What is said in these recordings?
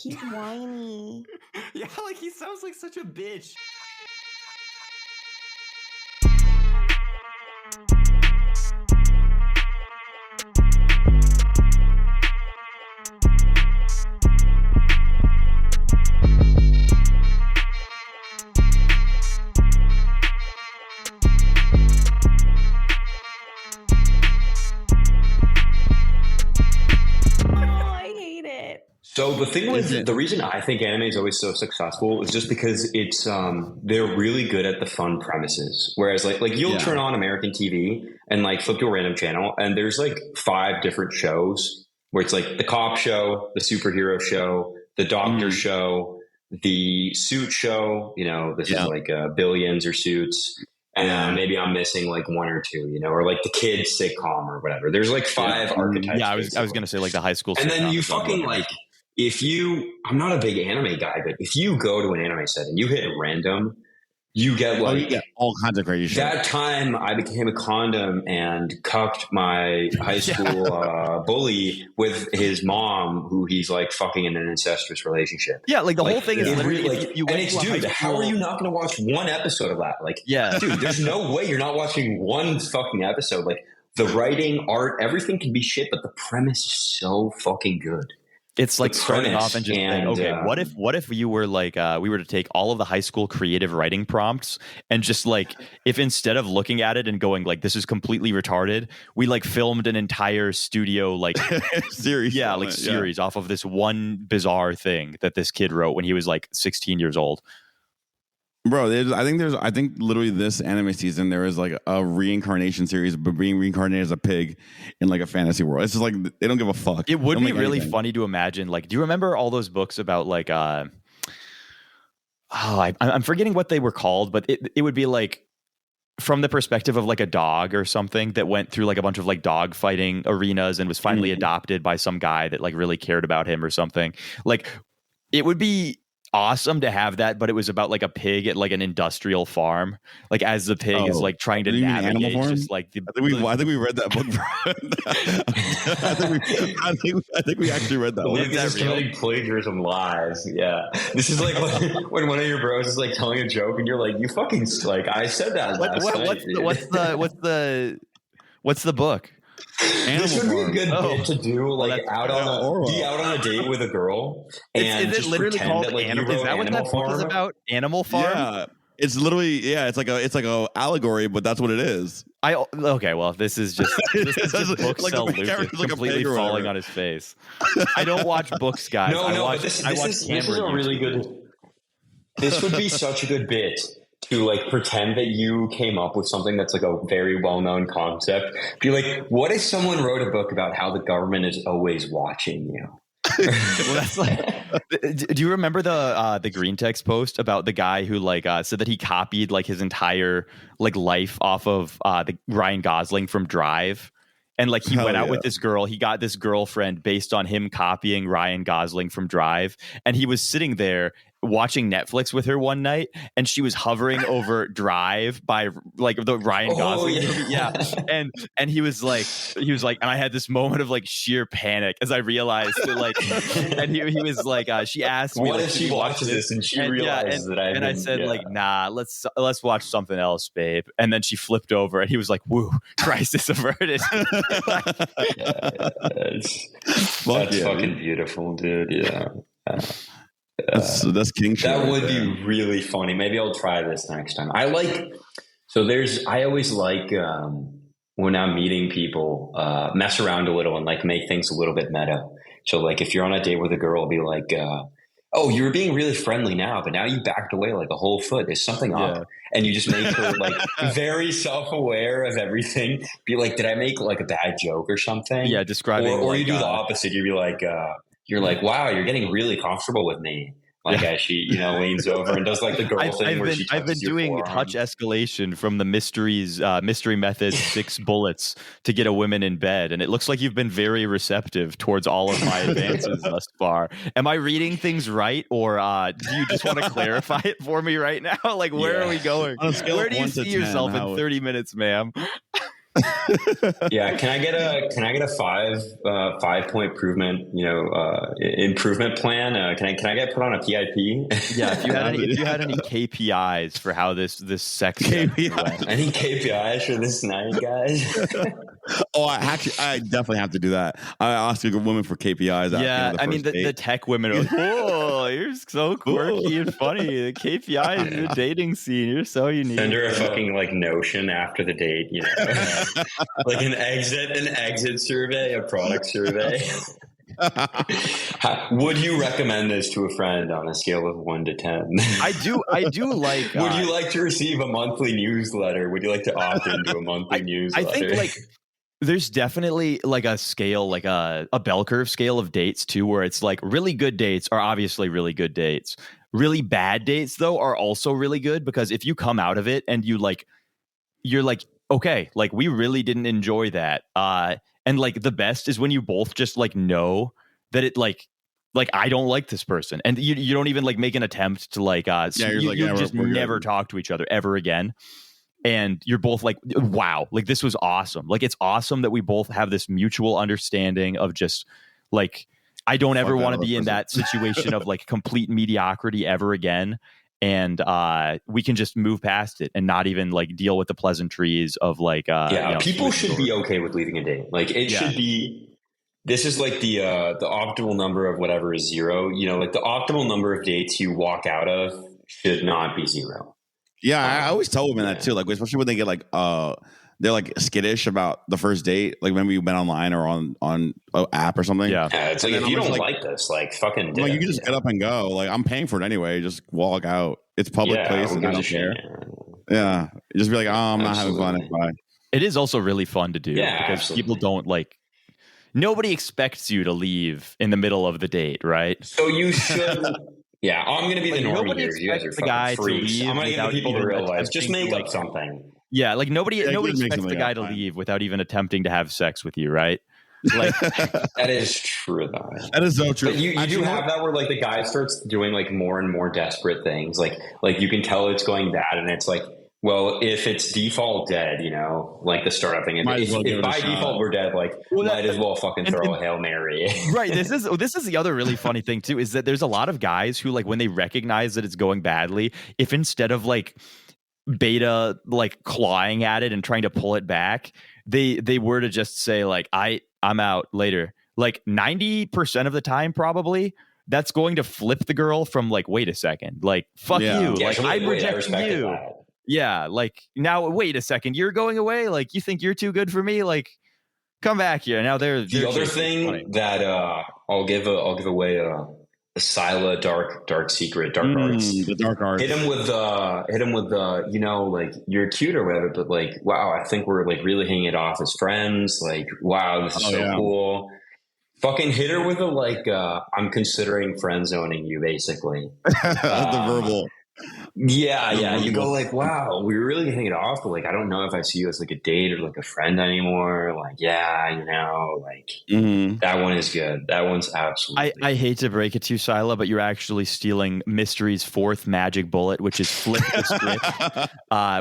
He's whiny. Yeah, like he sounds like such a bitch. So the thing with the reason I think anime is always so successful is just because it's they're really good at the fun premises. Whereas like you'll turn on American TV and like flip to a random channel and there's like 5 different shows where it's like the cop show, the superhero show, the doctor show, the suit show. You know, this is like Billions or Suits. And maybe I'm missing like 1 or 2, you know, or like the kids sitcom or whatever. There's like 5 archetypes. Yeah, I was going to say like the high school. And then you fucking like. I'm not a big anime guy, but if you go to an anime set and you hit random, you get like you get all kinds of crazy shit. That time I became a condom and cucked my high school bully with his mom, who he's like fucking in an incestuous relationship. Yeah, like the whole thing is literally like you. And it's dude, how are you not going to watch one episode of that? Like, dude, there's no way you're not watching one fucking episode. Like the writing, art, everything can be shit, but the premise is so fucking good. It's like starting off and just saying, okay, what if you were like, we were to take all of the high school creative writing prompts and just like, if instead of looking at it and going like, this is completely retarded, we like filmed an entire studio like series, series off of this one bizarre thing that this kid wrote when he was like 16 years old. Bro, I think literally this anime season there is like a reincarnation series, but being reincarnated as a pig in like a fantasy world. It's just like they don't give a fuck. It would be really funny to imagine. Like, do you remember all those books about like I'm forgetting what they were called, but it would be like from the perspective of like a dog or something that went through like a bunch of like dog fighting arenas and was finally adopted by some guy that like really cared about him or something. Like, it would be awesome to have that, but it was about like a pig at like an industrial farm, like as the pig is like trying to navigate just like I think we read that book. I think we actually read that one. This is really plagiarism lies. Yeah, this is like when one of your bros is like telling a joke and you're like, you fucking like I said that what's the book? This would be a good bit to do, like out on a date with a girl. And is it literally called Animal? Is that what that book is about? Animal Farm? Yeah, it's literally it's like a allegory, but that's what it is. Well, this is just book like sell Lucas completely falling on his face. I don't watch books, guys. This is a really good. This would be such a good bit. To like pretend that you came up with something that's like a very well-known concept. Be like, what if someone wrote a book about how the government is always watching you? Well, that's like. Do you remember the green text post about the guy who like said that he copied like his entire like life off of the Ryan Gosling from Drive? And like he went out with this girl, he got this girlfriend based on him copying Ryan Gosling from Drive, and he was sitting there watching Netflix with her one night, and she was hovering over Drive by like the Ryan Gosling movie. And he was like, and I had this moment of like sheer panic as I realized that like, and he was like, she asked me, what if she watches this and she realizes that I said like, nah, let's watch something else, babe. And then she flipped over, and he was like, woo, crisis averted. That's fucking beautiful, dude. Yeah. That's king shit. That would be really funny. Maybe I'll try this next time. I always like when I'm meeting people, mess around a little and like make things a little bit meta. So like if you're on a date with a girl, I'll be like, oh, you were being really friendly now, but now you backed away like a whole foot. There's something up. And you just make her like very self-aware of everything. Be like, did I make like a bad joke or something? Yeah, describing. Or like, you do the opposite. You'd be like, you're like, wow, you're getting really comfortable with me. Like as she, leans over and does like the girl thing where she touches I've been doing forearm. touch escalation from the mystery method 6 bullets to get a woman in bed, and it looks like you've been very receptive towards all of my advances thus far. Am I reading things right, or do you just want to clarify it for me right now? Like, where are we going? Where do you see yourself in 30 minutes, ma'am? Yeah, can I get a 5 point improvement improvement plan? Can I get put on a PIP? Yeah, if you had any KPIs for how this sex KPIs. went. Any KPIs for this night, guys? Oh, I definitely have to do that. I asked a woman for KPIs. Yeah, I mean the tech women are like, "Whoa, you're so quirky and funny." The KPIs in the dating scene, you're so unique. Send her a fucking like Notion after the date, like an exit survey, a product survey. Would you recommend this to a friend on a scale of 1 to 10? I do like. Would you like to receive a monthly newsletter? Would you like to opt into a monthly newsletter? I think like there's definitely like a scale, like a bell curve scale of dates too, where it's like really good dates are obviously really good dates. Really bad dates though are also really good, because if you come out of it and you're like, okay, like we really didn't enjoy that. And like the best is when you both just like know that it like I don't like this person, and you don't even like make an attempt to like you just never talk to each other ever again. And you're both like, wow, like this was awesome. Like it's awesome that we both have this mutual understanding of just like, I don't ever want to be in that situation of like complete mediocrity ever again. And we can just move past it and not even like deal with the pleasantries of like people should be okay with leaving a date. Like it should be, this is like the optimal number of whatever is 0. Like the optimal number of dates you walk out of should not be 0. Yeah, I always tell women that too. Like, especially when they get like, they're like skittish about the first date. Like, maybe you've been online or on an app or something. Yeah, it's like if you don't like this, like fucking. Like, you can just get up and go. Like, I'm paying for it anyway. Just walk out. It's public place, and I don't care. Yeah, just be like, oh, I'm not having fun. Bye. It is also really fun to do because people don't like. Nobody expects you to leave in the middle of the date, right? So you should. Yeah, I'm going to be the normie here. You guys are fucking freaks. I'm going to get the people to realize. Just make up something. Yeah, like nobody expects the guy to leave without even attempting to have sex with you, right? Like that is true, though. That is so true. But you do have that where like the guy starts doing like more and more desperate things. Like you can tell it's going bad, and it's like, well, if it's default dead, like the startup thing. If by default we're dead, like might as well fucking throw a Hail Mary. Right. This is the other really funny thing too, is that there's a lot of guys who like when they recognize that it's going badly, if instead of like beta like clawing at it and trying to pull it back, they were to just say like I'm out later, like 90% of the time probably that's going to flip the girl from like, wait a second, like fuck you, like I'm rejecting you. That. Yeah, like now wait a second, you're going away, like you think you're too good for me, like come back here. Now they're the other thing funny. That I'll give away a Saila dark secret, dark arts. The dark arts. Hit him with like you're cute or whatever, but like wow, I think we're like really hitting it off as friends. Like wow, this is cool. Fucking hit her with a like I'm considering friend zoning you, basically. The verbal. Yeah. You go like, wow, we were really hitting it off, but like I don't know if I see you as like a date or like a friend anymore. Like, that one is good. That one's absolutely I hate to break it to you, Saila, but you're actually stealing Mystery's 4th magic bullet, which is flip the script.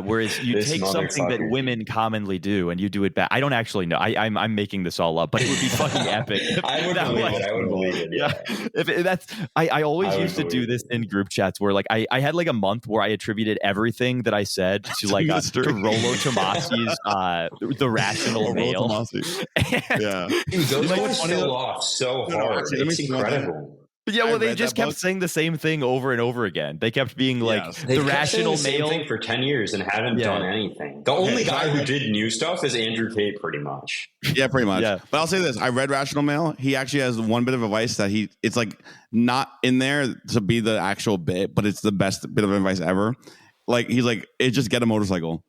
Whereas you take something that women commonly do and you do it back. I don't actually know. I'm making this all up, but it would be fucking epic. I would believe it. Yeah. If I always used to do this in group chats where like I had like a month where I attributed everything that I said to like to Rollo Tomasi's The Rational Male. Yeah, dude, those guys fell off so hard. It's incredible. Yeah, well, they just kept saying the same thing over and over again. They kept being like the rational male thing for 10 years and haven't done anything. The only guy who did new stuff is Andrew Tate, pretty much. Yeah, pretty much. Yeah. But I'll say this: I read Rational Male. He actually has one bit of advice that it's like not in there to be the actual bit, but it's the best bit of advice ever. Like he's like, just get a motorcycle.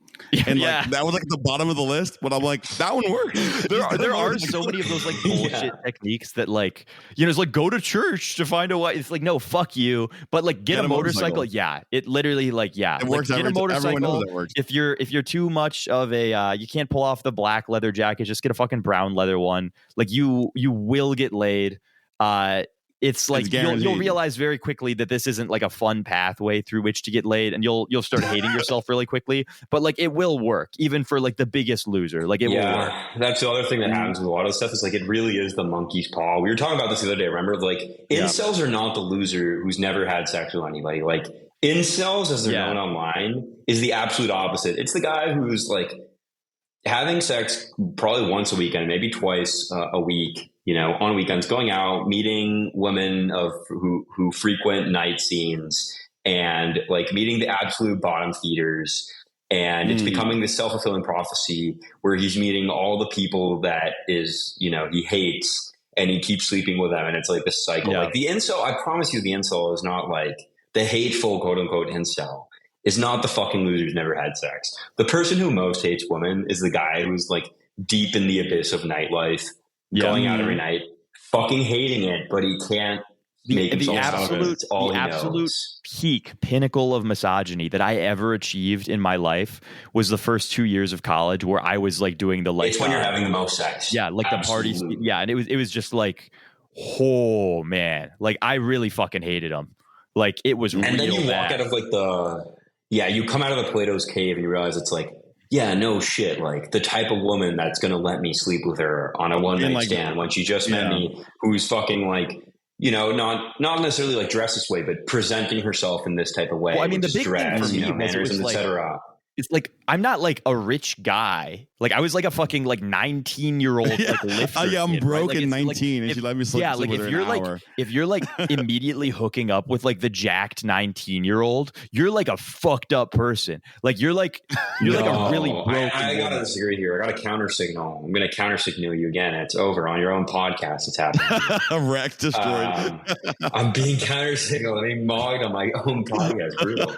And like that was like the bottom of the list, but I'm like, that one works. There are so many of those like bullshit techniques that like, it's like go to church to find a wife. It's like, no, fuck you. But like get a motorcycle. Yeah. It literally like, it works. Get a motorcycle. It works. If you're too much of a you can't pull off the black leather jacket, just get a fucking brown leather one. Like you will get laid. it's like you'll guaranteed. realize very quickly that this isn't like a fun pathway through which to get laid, and you'll start hating yourself really quickly. But like it will work, even for like the biggest loser. Like it will work. That's the other thing that happens with a lot of stuff is like it really is the monkey's paw. We were talking about this the other day. Remember, like incels are not the loser who's never had sex with anybody. Like incels, as they're known online, is the absolute opposite. It's the guy who's like having sex probably once a weekend, maybe twice a week, on weekends, going out, meeting women who frequent night scenes, and like meeting the absolute bottom feeders. And it's becoming this self-fulfilling prophecy where he's meeting all the people that is, he hates, and he keeps sleeping with them. And it's like this cycle. Like the incel, I promise you, the incel is not like the hateful quote unquote incel. Is not the fucking loser who's never had sex. The person who most hates women is the guy who's like deep in the abyss of nightlife, going out every night, fucking hating it, but he can't make himself the absolute peak pinnacle of misogyny that I ever achieved in my life was the first 2 years of college, where I was like doing the like. It's when you're having the most sex. Yeah, like absolutely. The parties. Yeah, and it was just like, oh man, like I really fucking hated them. Like it was. And real then you bad. walk out of like you come out of the Plato's cave and you realize it's like, yeah, no shit. Like the type of woman that's going to let me sleep with her on a one night stand when she just met me, who's fucking like, not necessarily like dressed this way, but presenting herself in this type of way. Well, I mean, the big thing for me mannerisms, was etc. It's like I'm not like a rich guy. Like I was like a fucking like 19-year-old like lifter. I'm broke right? at 19, and she let me sleep. Yeah, like if you're like immediately hooking up with like the jacked 19-year-old, you're like a fucked up person. Like you're like a really broken. I gotta disagree here. I got a counter signal. I'm gonna counter signal you again. It's over on your own podcast. It's happening. Wreck destroyed. I'm being counter signaled. I'm being mocked on my own podcast. Brutal.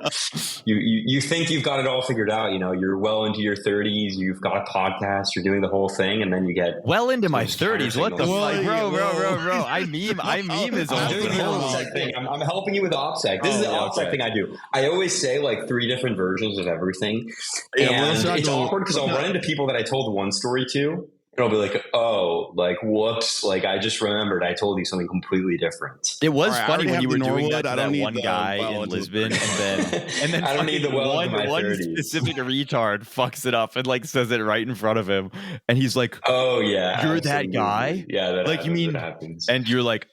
You think you've got it all figured out? You're well into your 30s. You've got a podcast. You're doing the whole thing, and then you get well into my 30s. What the fuck, bro? I meme is all doing the OPSEC thing. I'm helping you with OPSEC. This is the OPSEC thing I do. I always say like 3 different versions of everything, and it's awkward because I'll run into people that I told one story to. And I'll be like, oh, like, whoops. Like, I just remembered I told you something completely different. It was funny when you were doing that to that one guy in Lisbon. And then I don't need the one specific retard fucks it up and, like, says it right in front of him. And he's like, oh, yeah. You're that guy? Yeah, that happens. And you're like,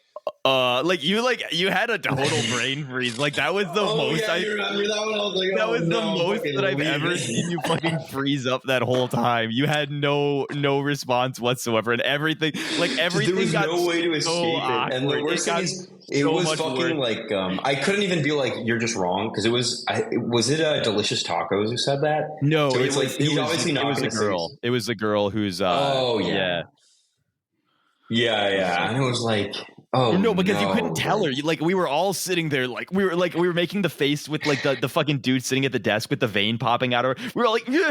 you had a total brain freeze. Like that was the most. Yeah, that was the most that I've ever seen you fucking freeze up that whole time. You had no response whatsoever, and everything there was got no way to escape it. And the worst thing is, it was fucking like I couldn't even be like, you're just wrong, because it was Delicious Tacos who said that? No, so it was a girl. It was a girl who's yeah, and it was like. Oh no, because you couldn't tell her. We were all sitting there, we were making the face with like the fucking dude sitting at the desk with the vein popping out of her. We were all like, no.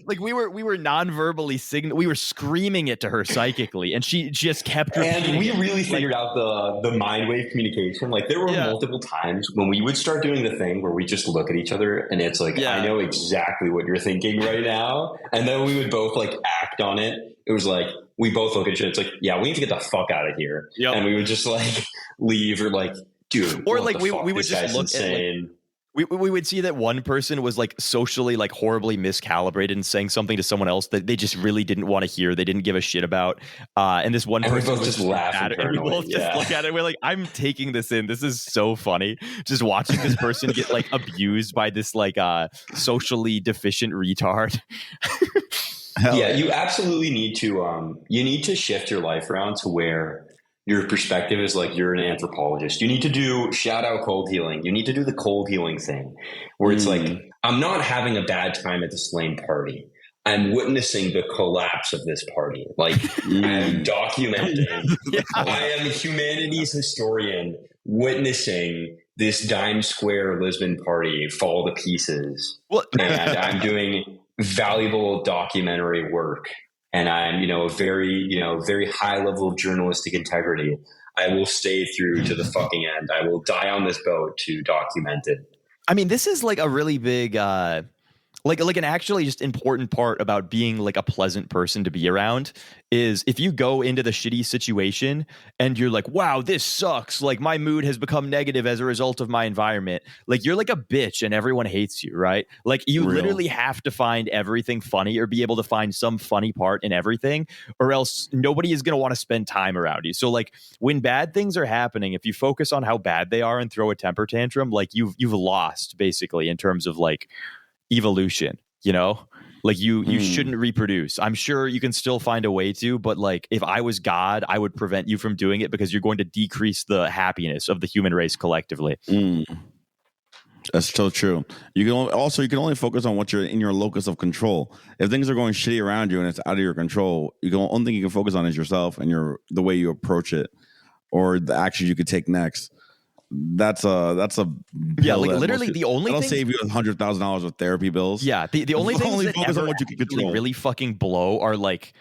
Like we were non-verbally we were screaming it to her psychically, and she just kept repeating. And we really figured out the mind wave communication. Like there were multiple times when we would start doing the thing where we just look at each other, and it's like, I know exactly what you're thinking right now, and then we would both like act on it. It was like, we both look at each other. It's like, yeah, we need to get the fuck out of here. Yep. And we would just like leave, or like, dude, or like we would just look insane. At we would see that one person was like socially like horribly miscalibrated and saying something to someone else that they just really didn't want to hear. They didn't give a shit about. And this one person just laugh at it. And we both just look at it. We're like, I'm taking this in. This is so funny. Just watching this person get like abused by this like socially deficient retard. You absolutely need to shift your life around to where your perspective is like you're an anthropologist. You need to do shout out cold healing. You need to do the cold healing thing where it's like, I'm not having a bad time at this lame party. I'm witnessing the collapse of this party. Like I'm documenting. I am a humanities historian witnessing this Dime Square Lisbon party fall to pieces. And I'm doing valuable documentary work, and I'm a very high level of journalistic integrity. I will stay through to the fucking end. I will die on this boat to document it. I mean, this is like a really big like an actually just important part about being like a pleasant person to be around is if you go into the shitty situation and you're like, wow, this sucks, like my mood has become negative as a result of my environment, like you're like a bitch and everyone hates you, right? Like you literally have to find everything funny or be able to find some funny part in everything, or else nobody is going to want to spend time around you. So like when bad things are happening, if you focus on how bad they are and throw a temper tantrum, like you've lost basically in terms of like evolution, you know, like you shouldn't reproduce. I'm sure you can still find a way to, but like if I was God, I would prevent you from doing it because you're going to decrease the happiness of the human race collectively. That's so true. You can only focus on what you're in your locus of control. If things are going shitty around you and it's out of your control, the only thing you can focus on is yourself and the way you approach it or the actions you could take next. That's a like literally the only that'll thing save you $100,000 of therapy bills. Yeah, the only things that focus ever on what you can control. really fucking blow are like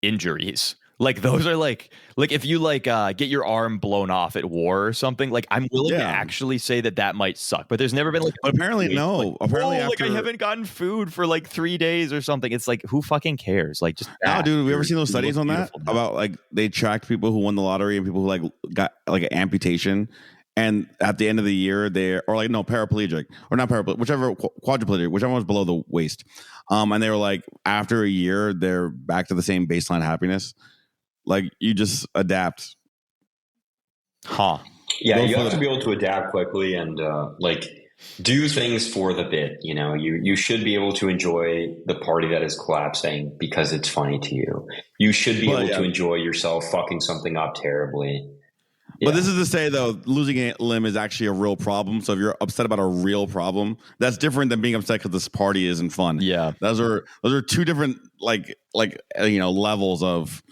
injuries. Like those are like if you like get your arm blown off at war or something, like I'm willing to actually say that might suck. But there's never been like. But apparently no. Like, apparently like I haven't gotten food for like 3 days or something. It's like who fucking cares? Like just no, dude. Have you ever seen those studies on that about like they tracked people who won the lottery and people who like got like an amputation. And at the end of the year, paraplegic or not paraplegic, whichever quadriplegic, whichever one's below the waist. And they were like, after a year, they're back to the same baseline happiness. Like you just adapt. Huh. Yeah, you have to be able to adapt quickly and like do things for the bit. You know, you should be able to enjoy the party that is collapsing because it's funny to you. You should be able to enjoy yourself fucking something up terribly. Yeah. But this is to say, though, losing a limb is actually a real problem. So if you're upset about a real problem, that's different than being upset because this party isn't fun. Yeah, those are two different levels of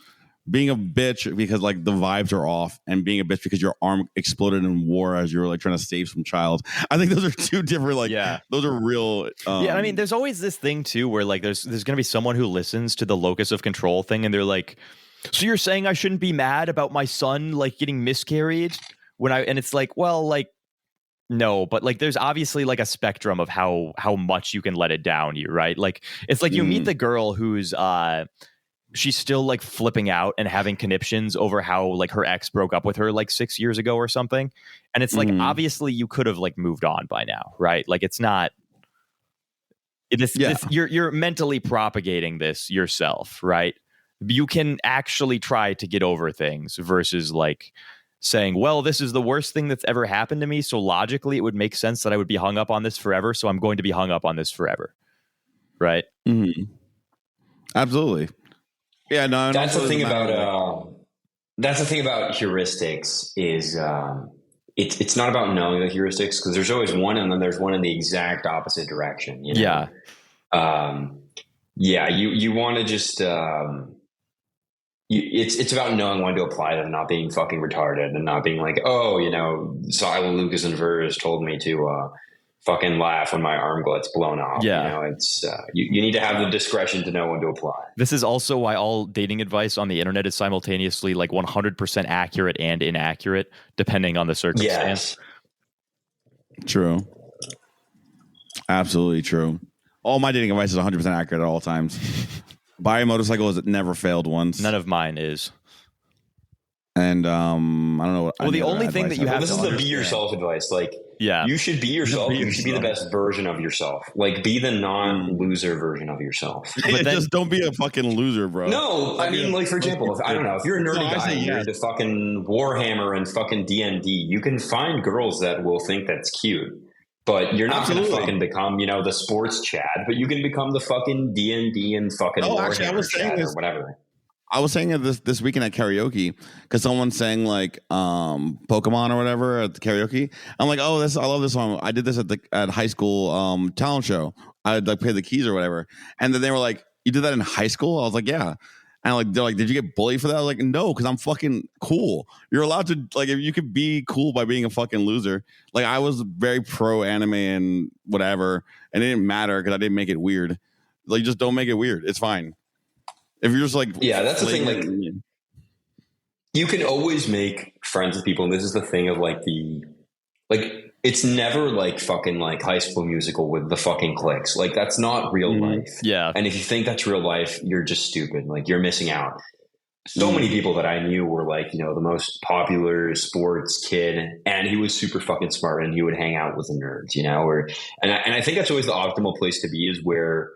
being a bitch because like the vibes are off, and being a bitch because your arm exploded in war as you were like trying to save some child. I think those are two different. Those are real. I mean, there's always this thing too where like there's gonna be someone who listens to the locus of control thing, and they're like, so you're saying I shouldn't be mad about my son like getting miscarried and it's like, well, like no, but like there's obviously like a spectrum of how much you can let it down you, right? Like it's like you meet the girl who's she's still like flipping out and having conniptions over how like her ex broke up with her like 6 years ago or something, and it's like obviously you could have like moved on by now, right? Like it's not you're mentally propagating this yourself, right? You can actually try to get over things versus like saying, well, this is the worst thing that's ever happened to me, so logically it would make sense that I would be hung up on this forever, so I'm going to be hung up on this forever. Right? Mm-hmm. Absolutely. Yeah, no. That's the thing about heuristics is it's not about knowing the heuristics, because there's always one and then there's one in the exact opposite direction. You know? You want to just it's about knowing when to apply them, not being fucking retarded and not being like, oh, you know, Saila, Lucas, and Vers told me to fucking laugh when my arm gets blown off. Yeah. You know, it's you need to have the discretion to know when to apply. This is also why all dating advice on the internet is simultaneously like 100% accurate and inaccurate, depending on the circumstance. Yes. True. Absolutely true. All my dating advice is 100% accurate at all times. Buy a motorcycle has never failed once. None of mine is. And I don't know what. Well, the only thing that you have this to is the understand. Be yourself advice. Like, yeah, you should be yourself. You should be the best version of yourself. Like, be the non-loser version of yourself. But then, just don't be a fucking loser, bro. No, I mean, like, for example, I don't know, if you're a nerdy guy and you're into fucking Warhammer and fucking D&D, you can find girls that will think that's cute. But you're not going to fucking become, you know, the sports Chad, but you can become the fucking D&D and fucking Warhammer Chad or whatever. I was saying this weekend at karaoke because someone sang like Pokemon or whatever at the karaoke. I'm like, oh, I love this song. I did this at high school talent show. I'd like play the keys or whatever. And then they were like, you did that in high school? I was like, yeah. And like they're like, did you get bullied for that? I was like, no, because I'm fucking cool. You're allowed to, like, if you could be cool by being a fucking loser. Like, I was very pro anime and whatever, and it didn't matter because I didn't make it weird. Like, just don't make it weird. It's fine. If you're just like, yeah, that's the thing. Like, you can always make friends with people, and this is the thing of like it's never like fucking like High School Musical with the fucking cliques. Like that's not real life. Yeah. And if you think that's real life, you're just stupid. Like you're missing out. So many people that I knew were like, the most popular sports kid, and he was super fucking smart, and he would hang out with the nerds, and I think that's always the optimal place to be, is where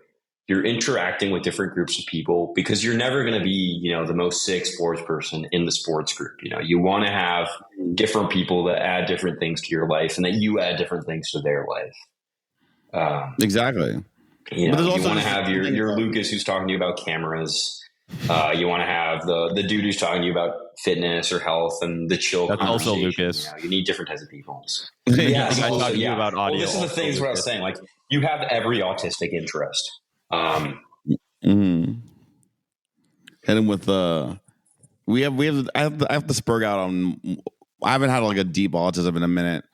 you're interacting with different groups of people, because you're never going to be, the most sick sports person in the sports group. You want to have different people that add different things to your life, and that you add different things to their life. Exactly. You want to have your Lucas who's talking to you about cameras. You want to have the dude who's talking to you about fitness or health, and the chill. That's also Lucas. You need different types of people. Yeah, I talk to you about audio. Well, this is the thing. Is what I was saying. Like you have every autistic interest. And with I have to spurg out on. I haven't had like a deep autism in a minute.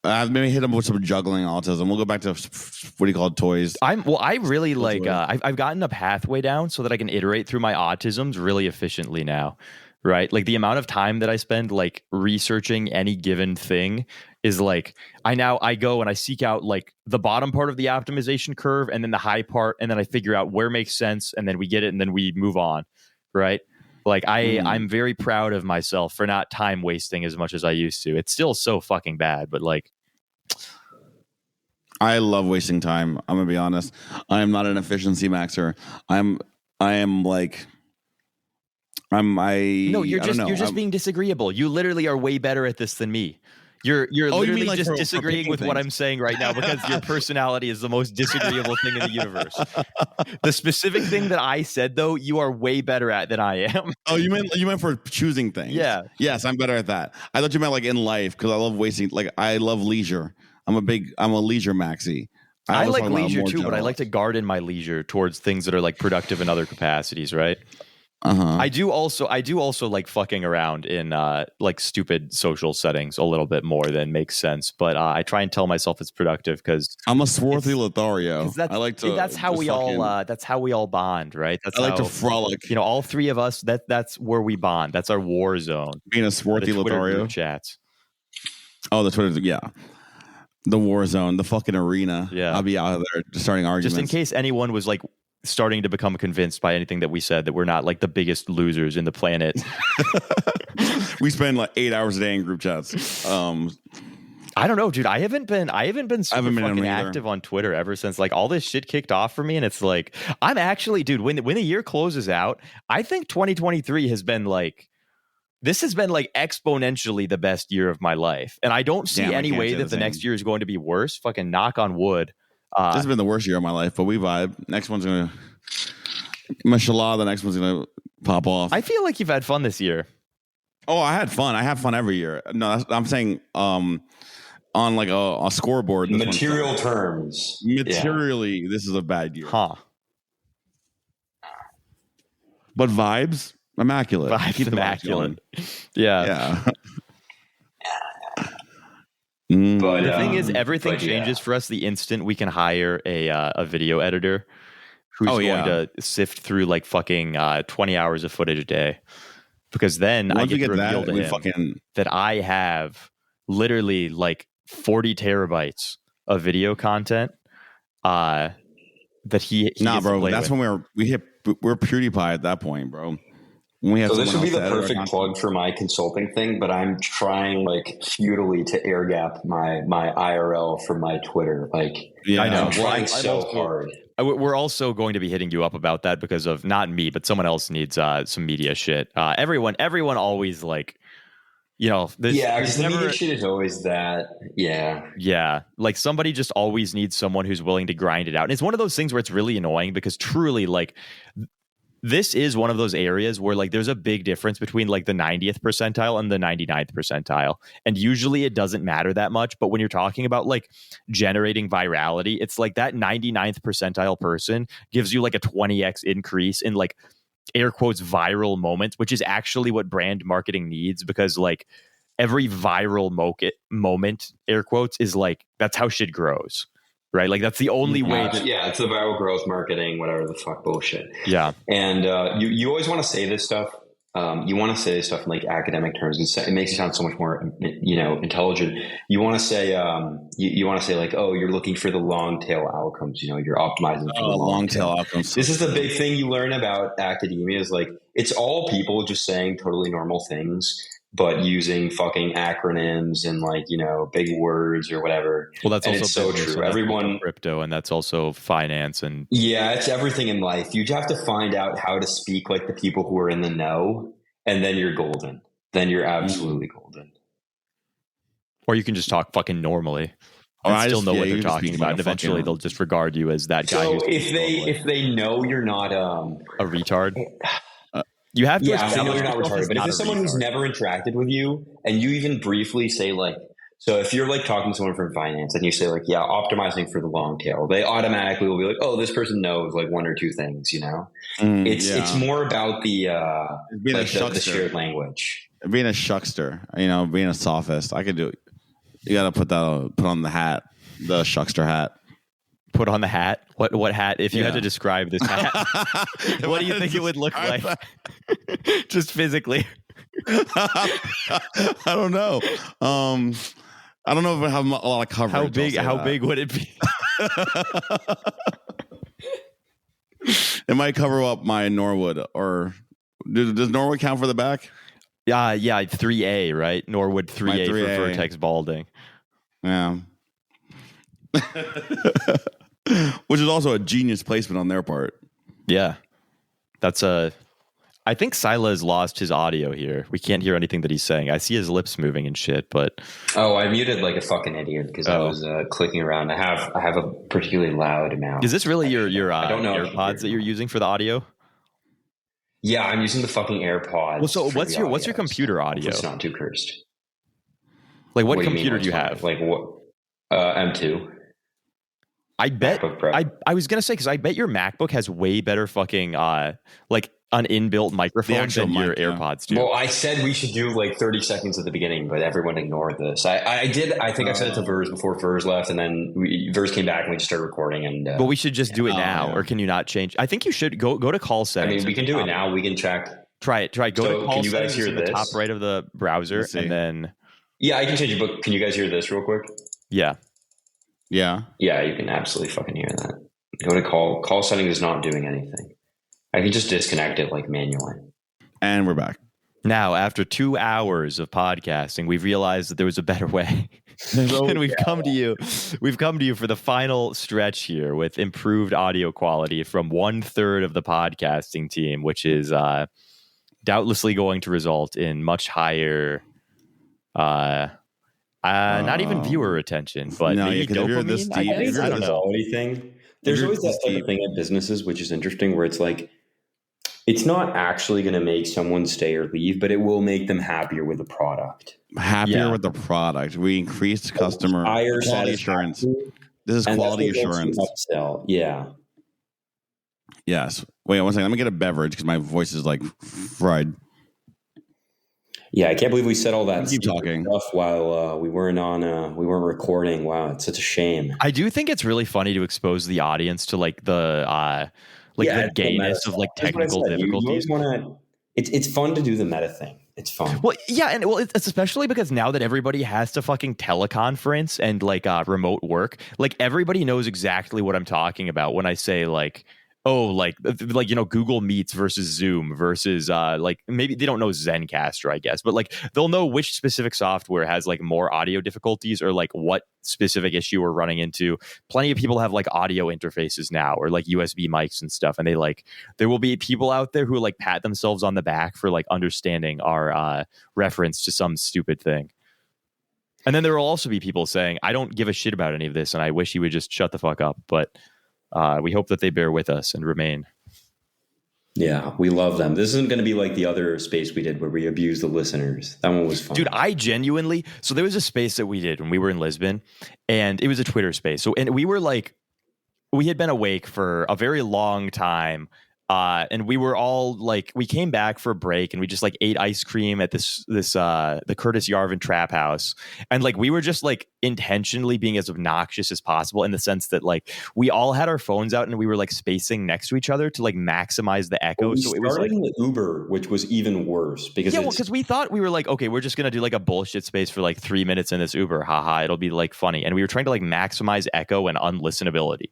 I've maybe hit him with some juggling autism. We'll go back to what do you call it, toys. I really like. I've gotten a pathway down so that I can iterate through my autisms really efficiently now, right? Like the amount of time that I spend like researching any given thing is like I go and I seek out like the bottom part of the optimization curve and then the high part, and then I figure out where makes sense, and then we get it, and then we move on, right? Like I'm very proud of myself for not time wasting as much as I used to. It's still so fucking bad, but like. I love wasting time. I'm gonna be honest. I am not an efficiency maxer. No, you're just being disagreeable. You literally are way better at this than me. You're literally like just for disagreeing with things. what I'm saying right now, because your personality is the most disagreeable thing in the universe. The specific thing that I said, though, you are way better at than I am. Oh, you meant for choosing things? Yeah. Yes, I'm better at that. I thought you meant like in life, because I love wasting. Like I love leisure. I'm a leisure maxi. I like leisure too, but I like to guard in my leisure towards things that are like productive in other capacities, right? I do also like fucking around in like stupid social settings a little bit more than makes sense, but I try and tell myself it's productive because I'm a swarthy Lothario. I like to. That's how we all bond, right? I like to frolic. All three of us. That's where we bond. That's our war zone. Being a swarthy Lothario. Chats. Oh, the Twitter, yeah. The war zone, the fucking arena. Yeah. I'll be out there just starting arguments. Just in case anyone was like starting to become convinced by anything that we said, that we're not like the biggest losers in the planet. We spend like 8 hours a day in group chats. I don't know, dude. I haven't been super fucking active on Twitter ever since like all this shit kicked off for me. And it's like, I'm actually, dude, when the year closes out, I think 2023 has been like, this has been like exponentially the best year of my life. And I don't see any way that the next year is going to be worse. Fucking knock on wood. This has been the worst year of my life, but we vibe. Next one's going to, mashallah, the next one's going to pop off. I feel like you've had fun this year. Oh, I had fun. I have fun every year. No, I'm saying on like a scoreboard. Material terms. Materially, This is a bad year. Huh. But vibes, immaculate. Vibes, immaculate. Yeah. But the thing is, everything changes for us the instant we can hire a video editor who's going to sift through like fucking 20 hours of footage a day. Because then I get to reveal to him that I have literally like 40 terabytes of video content that he bro. That's when we're PewDiePie at that point, bro. So this would be the perfect plug for my consulting thing, but I'm trying like futilely to air gap my IRL from my Twitter. Like, I know. I'm trying so hard. We're also going to be hitting you up about that because of not me, but someone else needs some media shit. Everyone always like, because the media shit is always that. Yeah. Like somebody just always needs someone who's willing to grind it out. And it's one of those things where it's really annoying because truly like, this is one of those areas where like there's a big difference between like the 90th percentile and the 99th percentile. And usually it doesn't matter that much. But when you're talking about like generating virality, it's like that 99th percentile person gives you like a 20x increase in like air quotes viral moments, which is actually what brand marketing needs, because like every viral moment, air quotes, is like that's how shit grows. Right, like that's the only way. It's the viral growth marketing, whatever the fuck bullshit. Yeah, and you always want to say this stuff you want to say stuff in like academic terms. It makes you sound so much more, intelligent. You want to say, you want to say like, oh, you're looking for the long tail outcomes. You're optimizing for the long tail outcomes. This is the big thing you learn about academia is like, it's all people just saying totally normal things, but using fucking acronyms and like, big words or whatever. Well, that's also so true. Everyone crypto, and that's also finance, and it's everything in life. You have to find out how to speak like the people who are in the know, and then you're golden. Then you're absolutely golden. Or you can just talk fucking normally. And still know what they're talking about, and eventually they'll just regard you as that guy. So if they know you're not a retard. You have to. Yeah, they know you're not retarded. But if it's someone who's never interacted with you, and you even briefly say like, so if you're like talking to someone from finance, and you say like, yeah, optimizing for the long tail, they automatically will be like, oh, this person knows like one or two things. It's more about the shared language. Being a shuckster, being a sophist. I could do it. You got to put on the hat, the shuckster hat. Put on the hat? What hat? If you had to describe this hat, what do you think it would look like? Just physically. I don't know. I don't know if I have a lot of coverage. How big would it be? It might cover up my Norwood. Or does Norwood count for the back? Yeah, 3A, right? Norwood 3A for Vertex Balding. Yeah. Which is also a genius placement on their part. Yeah. I think Saila has lost his audio here. We can't hear anything that he's saying. I see his lips moving and shit, but... Oh, I muted like a fucking idiot because I was clicking around. I have a particularly loud amount. Is this really your I don't know AirPods that you're using for the audio? Yeah, I'm using the fucking AirPods. Well, so what's your computer audio? It's not too cursed. Like what computer do you have? Like what? M2. I bet. I was gonna say because I bet your MacBook has way better fucking like an inbuilt microphone than your AirPods do. Well, I said we should do like 30 seconds at the beginning, but everyone ignored this. I did. I think I said it to Vers before Vers left, and then Vers came back and we just started recording. And but we should just do it now, or can you not change? I think you should go to call settings. I mean, we can do it now. We can check. Try it. Go to call settings in the top right of the browser, and then. Yeah, I can change it, but can you guys hear this real quick? Yeah. Yeah, you can absolutely fucking hear that. Go to call settings is not doing anything. I can just disconnect it like manually. And we're back. Now, after 2 hours of podcasting, we've realized that there was a better way. And we've come to you. We've come to you for the final stretch here with improved audio quality from 1/3 of the podcasting team, which is doubtlessly going to result in much higher not even viewer retention, but maybe dopamine. I don't know. Anything. There's always that type of thing at businesses, which is interesting, where it's like, it's not actually going to make someone stay or leave, but it will make them happier with the product. With the product. We increased customer quality assurance. This is quality assurance. Upsell. Yeah. Yes. Wait 1 second. Let me get a beverage because my voice is like fried. Yeah, I can't believe we said all that keep talking stuff while we weren't recording. Wow, it's such a shame. I do think it's really funny to expose the audience to like the the gayness of like technical difficulties. It's fun to do the meta thing. It's fun. Well, yeah, and it's especially because now that everybody has to fucking teleconference and like remote work, like everybody knows exactly what I'm talking about when I say like, oh, like Google Meets versus Zoom versus like maybe they don't know Zencaster, I guess, but like they'll know which specific software has like more audio difficulties or like what specific issue we're running into. Plenty of people have like audio interfaces now or like USB mics and stuff, and there will be people out there who like pat themselves on the back for like understanding our reference to some stupid thing. And then there will also be people saying, I don't give a shit about any of this and I wish you would just shut the fuck up, but we hope that they bear with us and remain. Yeah, we love them. This isn't going to be like the other space we did where we abused the listeners. That one was fun. Dude, so there was a space that we did when we were in Lisbon, and it was a Twitter space. So, and we had been awake for a very long time, And we were all like, we came back for a break and we just like ate ice cream at the Curtis Yarvin Trap House. And like, we were just like intentionally being as obnoxious as possible in the sense that like we all had our phones out and we were like spacing next to each other to like maximize the echo. Well, so it was like the Uber, which was even worse because we thought we were like, okay, we're just going to do like a bullshit space for like 3 minutes in this Uber. Haha. It'll be like funny. And we were trying to like maximize echo and unlistenability.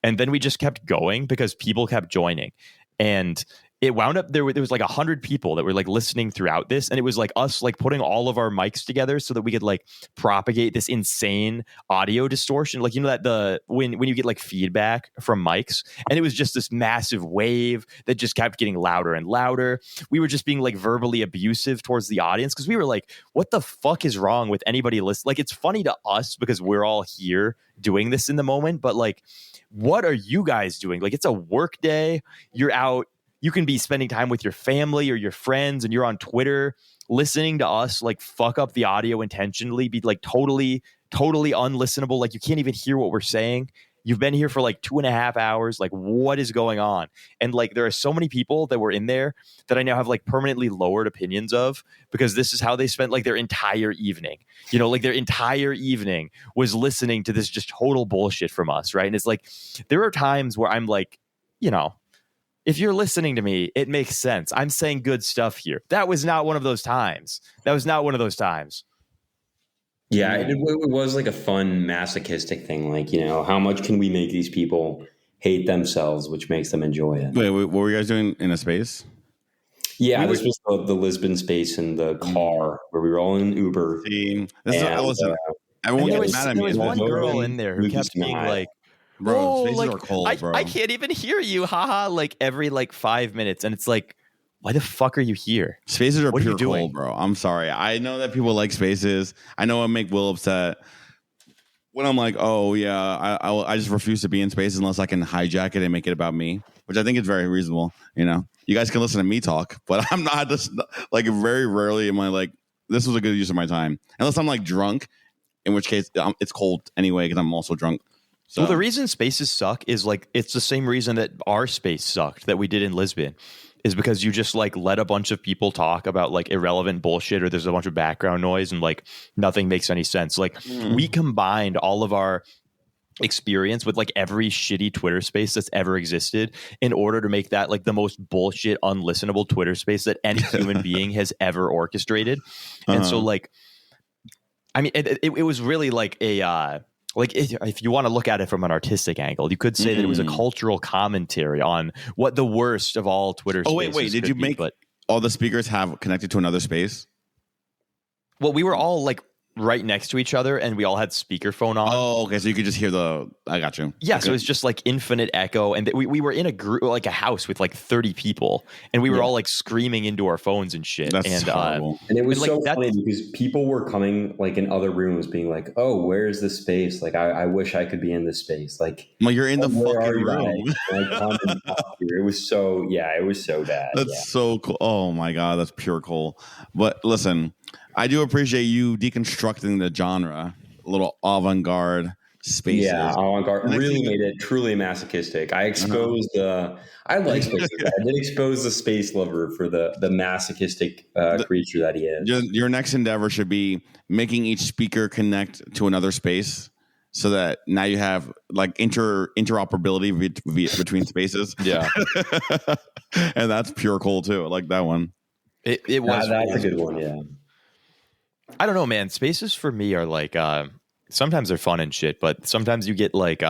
And then we just kept going because people kept joining. And it wound up there was like 100 people that were like listening throughout this. And it was like us like putting all of our mics together so that we could like propagate this insane audio distortion. Like, you know, that when you get like feedback from mics, and it was just this massive wave that just kept getting louder and louder. We were just being like verbally abusive towards the audience because we were like, what the fuck is wrong with anybody listening? Like, it's funny to us because we're all here doing this in the moment, but like, what are you guys doing? Like, it's a work day. You're out. You can be spending time with your family or your friends, and you're on Twitter listening to us like fuck up the audio intentionally, be like totally unlistenable. Like, you can't even hear what we're saying. You've been here for like 2.5 hours. Like, what is going on? And like, there are so many people that were in there that I now have like permanently lowered opinions of because this is how they spent like their entire evening. You know, like their entire evening was listening to this just total bullshit from us. Right. And it's like, there are times where I'm like, you know, if you're listening to me, it makes sense. I'm saying good stuff here. That was not one of those times. Yeah, it was like a fun masochistic thing. Like, you know, how much can we make these people hate themselves, which makes them enjoy it? Wait, what were you guys doing in a space? Yeah, this was the Lisbon space in the car where we were all in Uber. See, listen, everyone gets mad at me. There was one girl in there who kept being like, bro, spaces are cold, bro. I can't even hear you. Haha. Like every like 5 minutes. And it's like, why the fuck are you here? Spaces are what pure are you doing? cold, bro. I'm sorry. I know that people like spaces. I know I make Will upset when I'm like, oh yeah, I just refuse to be in spaces unless I can hijack it and make it about me, which I think is very reasonable. You know, you guys can listen to me talk, but I'm not just like very rarely am I like, this was a good use of my time. Unless I'm like drunk, in which case it's cold anyway because I'm also drunk. So. Well, the reason spaces suck is like, it's the same reason that our space sucked that we did in Lisbon, is because you just like let a bunch of people talk about like irrelevant bullshit, or there's a bunch of background noise and like nothing makes any sense. Like we combined all of our experience with like every shitty Twitter space that's ever existed in order to make that like the most bullshit, unlistenable Twitter space that any human being has ever orchestrated. And so like, I mean, it was really like a, like if you want to look at it from an artistic angle, you could say that it was a cultural commentary on what the worst of all Twitter spaces. Oh wait, did you make all the speakers have connected to another space? Well, we were all like right next to each other and we all had speakerphone on. Oh, okay. So you could just hear I got you. Yeah. Okay. So it's just like infinite echo. And we were in a group, like a house with like 30 people, and we were all like screaming into our phones and shit. That's horrible. And it was so funny because people were coming like in other rooms being like, oh, where's the space? Like, I wish I could be in this space. Like, well, you're in the fucking room. It was so bad. That's so cool. Oh my God. That's pure cool. But listen, I do appreciate you deconstructing the genre, a little avant-garde spaces. Yeah, avant-garde really made it truly masochistic. I exposed I like spaces. I did expose the space lover for the masochistic creature that he is. Your next endeavor should be making each speaker connect to another space, so that now you have like interoperability between spaces. Yeah, and that's pure cool too. I like that one. It was. That's a good one. Yeah. I don't know, man. Spaces for me are like sometimes they're fun and shit, but sometimes you get like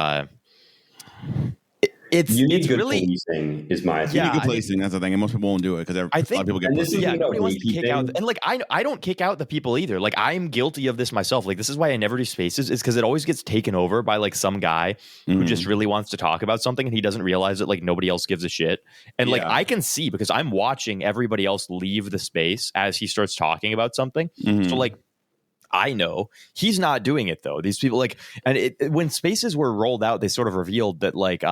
it's good really policing is my thing. You need good policing. That's the thing, and most people won't do it because a lot of people get pussy. Yeah, nobody wants to kick out, and like I don't kick out the people either. Like I'm guilty of this myself. Like this is why I never do spaces, is because it always gets taken over by like some guy who just really wants to talk about something and he doesn't realize that like nobody else gives a shit. And like I can see because I'm watching everybody else leave the space as he starts talking about something. So like I know he's not doing it though. These people like, and when spaces were rolled out, they sort of revealed that like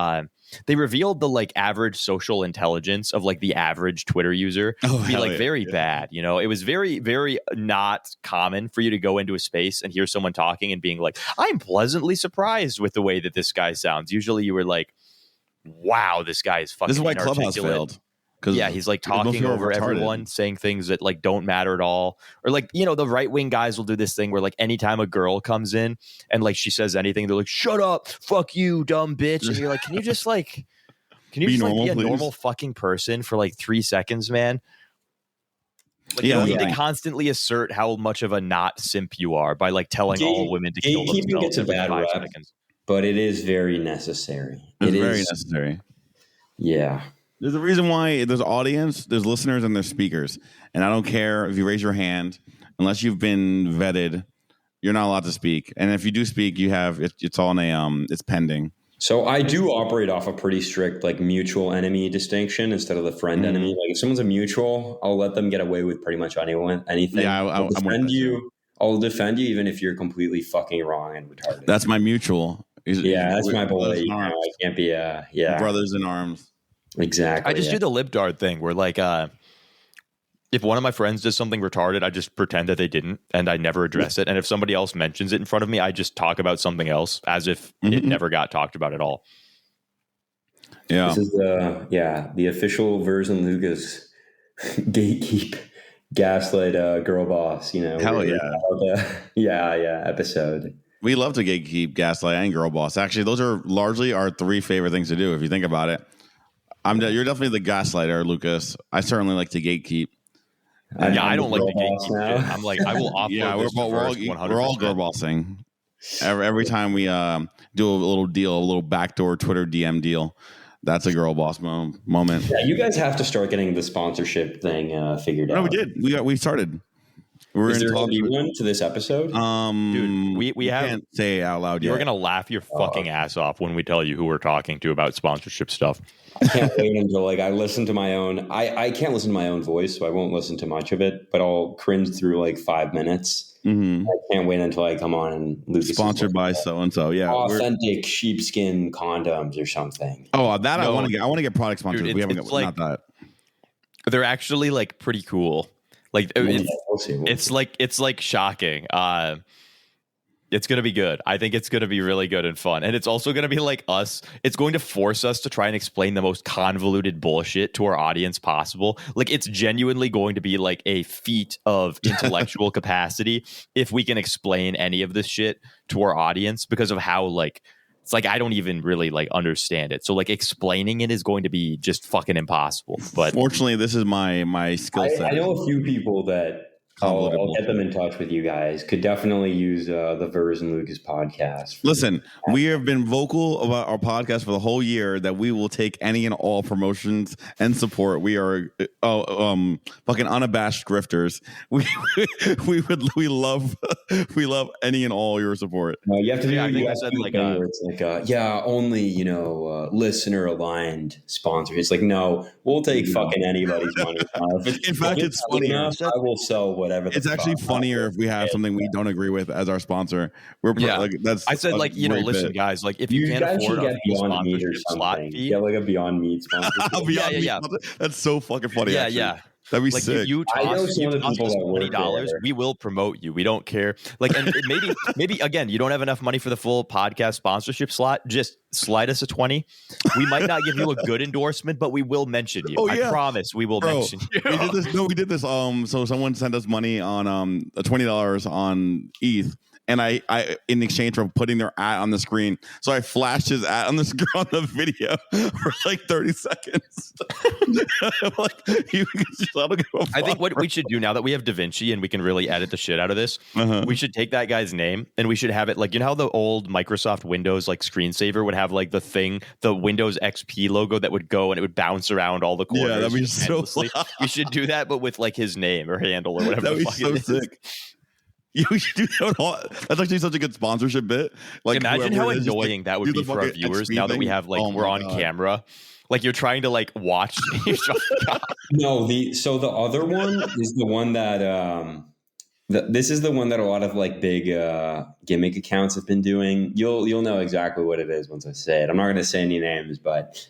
they revealed the like average social intelligence of like the average Twitter user to be like very bad. You know, it was very, very not common for you to go into a space and hear someone talking and being like, I'm pleasantly surprised with the way that this guy sounds. Usually you were like, wow, this guy is fucking This is why Clubhouse inarticulate. failed. Because he's like talking over everyone, saying things that like don't matter at all. Or like, the right wing guys will do this thing where like anytime a girl comes in and like she says anything, they're like, shut up, fuck you, dumb bitch. And you're like, can you just be a normal fucking person for like 3 seconds, man? Like, you don't need to constantly assert how much of a not simp you are by like telling all women to kill themselves. Gatekeeping gets a bad rep, but it is very necessary. It's very necessary. Yeah. There's a reason why there's audience, there's listeners, and there's speakers. And I don't care if you raise your hand, unless you've been vetted, you're not allowed to speak. And if you do speak, it's all in it's pending. So I do operate off a pretty strict like mutual enemy distinction instead of the friend enemy. Like if someone's a mutual, I'll let them get away with pretty much anything. Yeah, I'll defend you. I'll defend you even if you're completely fucking wrong and retarded. That's my mutual. That's my boy. I can't be brothers in arms. Exactly. I just do the libtard thing where like if one of my friends does something retarded, I just pretend that they didn't and I never address it. And if somebody else mentions it in front of me, I just talk about something else as if it never got talked about at all. Yeah. This is the official version Lucas gatekeep gaslight girl boss, Hell yeah. Episode. We love to gatekeep, gaslight, and girl boss. Actually, those are largely our 3 favorite things to do if you think about it. You're definitely the gaslighter, Lucas. I certainly like to gatekeep. I don't like the gatekeep. I'm like, I will offload we're all girl bossing. Every time we do a little backdoor Twitter DM deal, that's a girl boss moment. Yeah, you guys have to start getting the sponsorship thing figured out. No, we did. We started. Is there going to be one to this episode? Dude, we can't say it out loud yet. You're going to laugh your fucking ass off when we tell you who we're talking to about sponsorship stuff. I can't wait until I listen to my own. I can't listen to my own voice, so I won't listen to much of it. But I'll cringe through like 5 minutes. I can't wait until I come on and Lucas sponsored by so and so. Yeah, authentic sheepskin condoms or something. Oh, that I want to get. I want to get product sponsored. Dude, we haven't got not that. They're actually like pretty cool. Like We'll see. It's like shocking. It's going to be good. I think it's going to be really good and fun. And it's also going to be like us. It's going to force us to try and explain the most convoluted bullshit to our audience possible. Like it's genuinely going to be like a feat of intellectual capacity if we can explain any of this shit to our audience because of how like it's like I don't even really like understand it. So like explaining it is going to be just fucking impossible. But fortunately, this is my skill set. I know a few people that I'll get them in touch with you guys. Could definitely use the Vers and Lucas podcast. Listen, we have been vocal about our podcast for the whole year that we will take any and all promotions and support. We are fucking unabashed grifters. We love any and all your support. You have to do. I think I said like it's like only listener aligned sponsors. It's like no, we'll take fucking anybody's money. In fact, it's funny enough. I will sell whatever. It's actually funnier if we have something we don't agree with as our sponsor. I said like listen, guys, like if you can't afford a sponsorship slot fee, get like a Beyond Meat sponsor. Yeah. That's so fucking funny. Yeah. That'd be like sick. If you toss us $20, we will promote you. We don't care. Like, and maybe again, you don't have enough money for the full podcast sponsorship slot. Just slide us a 20. We might not give you a good endorsement, but we will mention you. I promise we will mention you. We did this. So someone sent us money on $20 on ETH. And I in exchange for putting their ad on the screen, so I flashed his ad on the screen on the video for like 30 seconds. I think what we should do now that we have DaVinci and we can really edit the shit out of this, we should take that guy's name and we should have it like how the old Microsoft Windows like screensaver would have like the Windows XP logo that would go and it would bounce around all the corners. Yeah, that'd be so. We should do that, but with like his name or handle or whatever. That'd be so sick. You should do that. That's actually such a good sponsorship bit. Like, imagine how annoying that would be for our viewers now that we have like we're on camera. Like you're trying to like watch. No, the other one is the one that this is the one that a lot of like big gimmick accounts have been doing. You'll know exactly what it is once I say it. I'm not going to say any names, but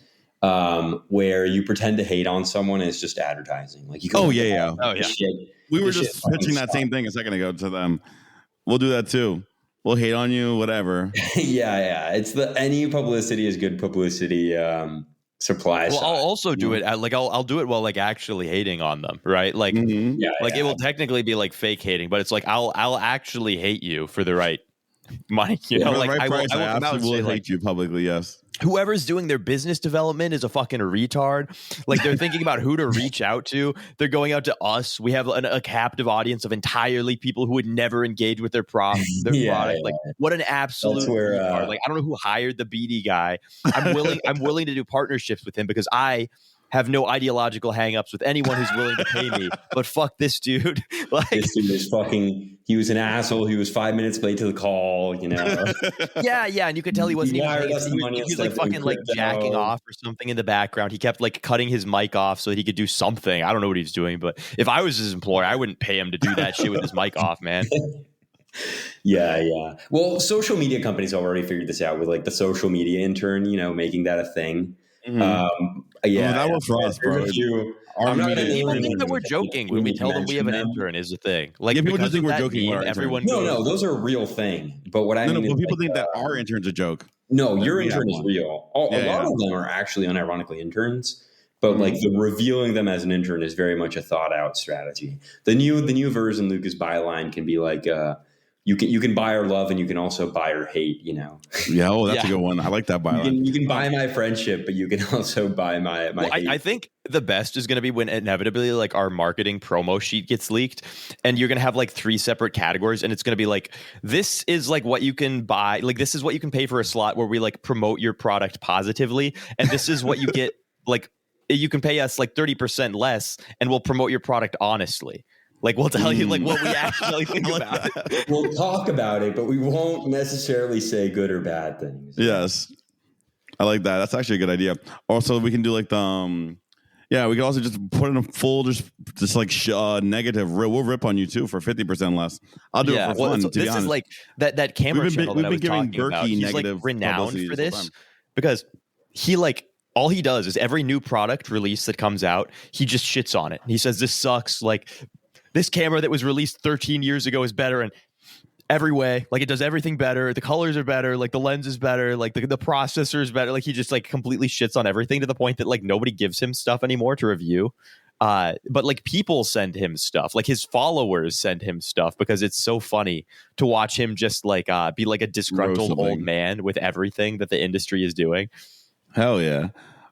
where you pretend to hate on someone and it's just advertising. Like you. Shit. We were just pitching that same thing a second ago to them. We'll do that too. We'll hate on you, whatever. Yeah. It's any publicity is good publicity supply Well, side. I'll also do it like I'll do it while like actually hating on them, right? Like, it will technically be like fake hating, but it's like I'll actually hate you for the right money. You know, For the like right I will price, I come out and absolutely say will like, hate you publicly. Yes. whoever's doing their business development is a fucking retard. Like they're thinking about who to reach out to. They're going out to us. We have a captive audience of entirely people who would never engage with their product. Like what an absolute retard. Like I don't know who hired the BD guy. I'm willing to do partnerships with him because I have no ideological hangups with anyone who's willing to pay me. But fuck this dude. Like this dude is fucking. He was an asshole. He was 5 minutes late to the call. You know. yeah, and you could tell he wasn't even wired paying. us the money He was instead like of doing fucking like crypto. jacking off or something in the background. He kept like cutting his mic off so that he could do something. I don't know what he was doing, but if I was his employer, I wouldn't pay him to do that shit with his mic off, man. Yeah. Well, social media companies already figured this out with like the social media intern, you know, making that a thing. That worked for us, bro. People think that we're joking when we tell them we have an intern is a thing. Like people just think we're joking. Everyone no, those are a real thing. But what I mean is people think that our intern's a joke. No, your intern is real. A lot of them are actually unironically interns. But like the revealing them as an intern is very much a thought out strategy. The new version, Lucas byline can be like you can buy our love and you can also buy our hate, you know. Yeah, that's a good one. I like that byline. You can buy my friendship, but you can also buy my hate. I think the best is going to be when inevitably like our marketing promo sheet gets leaked and you're going to have like 3 separate categories and it's going to be like, this is like what you can buy. Like this is what you can pay for a slot where we like promote your product positively. And this is what you get. Like you can pay us like 30% less and we'll promote your product honestly. Like we'll tell you like what we actually think about it. We'll talk about it, but we won't necessarily say good or bad things. Yes. I like that. That's actually a good idea. Also, we can do like the we could also just put in a full just like negative. We'll rip on you too for 50% less. I'll do it for fun. To be honest, is like that camera channel that I was talking about. He's like renowned for this because he like all he does is every new product release that comes out, he just shits on it. He says this sucks. Like this camera that was released 13 years ago is better in every way. Like it does everything better. The colors are better. Like the lens is better. Like the processor is better. Like he just like completely shits on everything to the point that like nobody gives him stuff anymore to review. But like people send him stuff. Like his followers send him stuff because it's so funny to watch him just like be like a disgruntled old man with everything that the industry is doing. Hell yeah.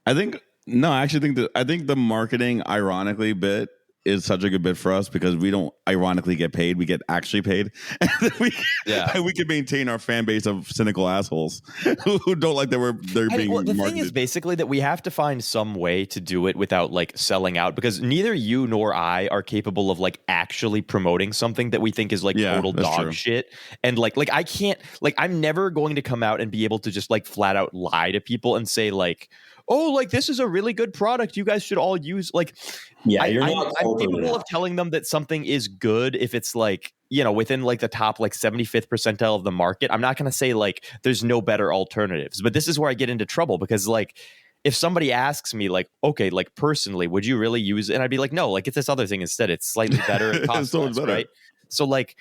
I think the marketing ironically bit is such a good bit for us because we don't ironically get paid. We get actually paid. And we can maintain our fan base of cynical assholes who don't like that they're being the marketed. thing is basically that we have to find some way to do it without like selling out because neither you nor I are capable of like actually promoting something that we think is like total dog shit. And like I can't like I'm never going to come out and be able to just like flat out lie to people and say like, oh, like this is a really good product. You guys should all use like. Yeah, I'm capable of telling them that something is good if it's like, you know, within like the top like 75th percentile of the market. I'm not going to say like there's no better alternatives, but this is where I get into trouble because like if somebody asks me like, okay, like personally, would you really use it? And I'd be like, no, like it's this other thing instead. It's slightly better. It costs less, right? So like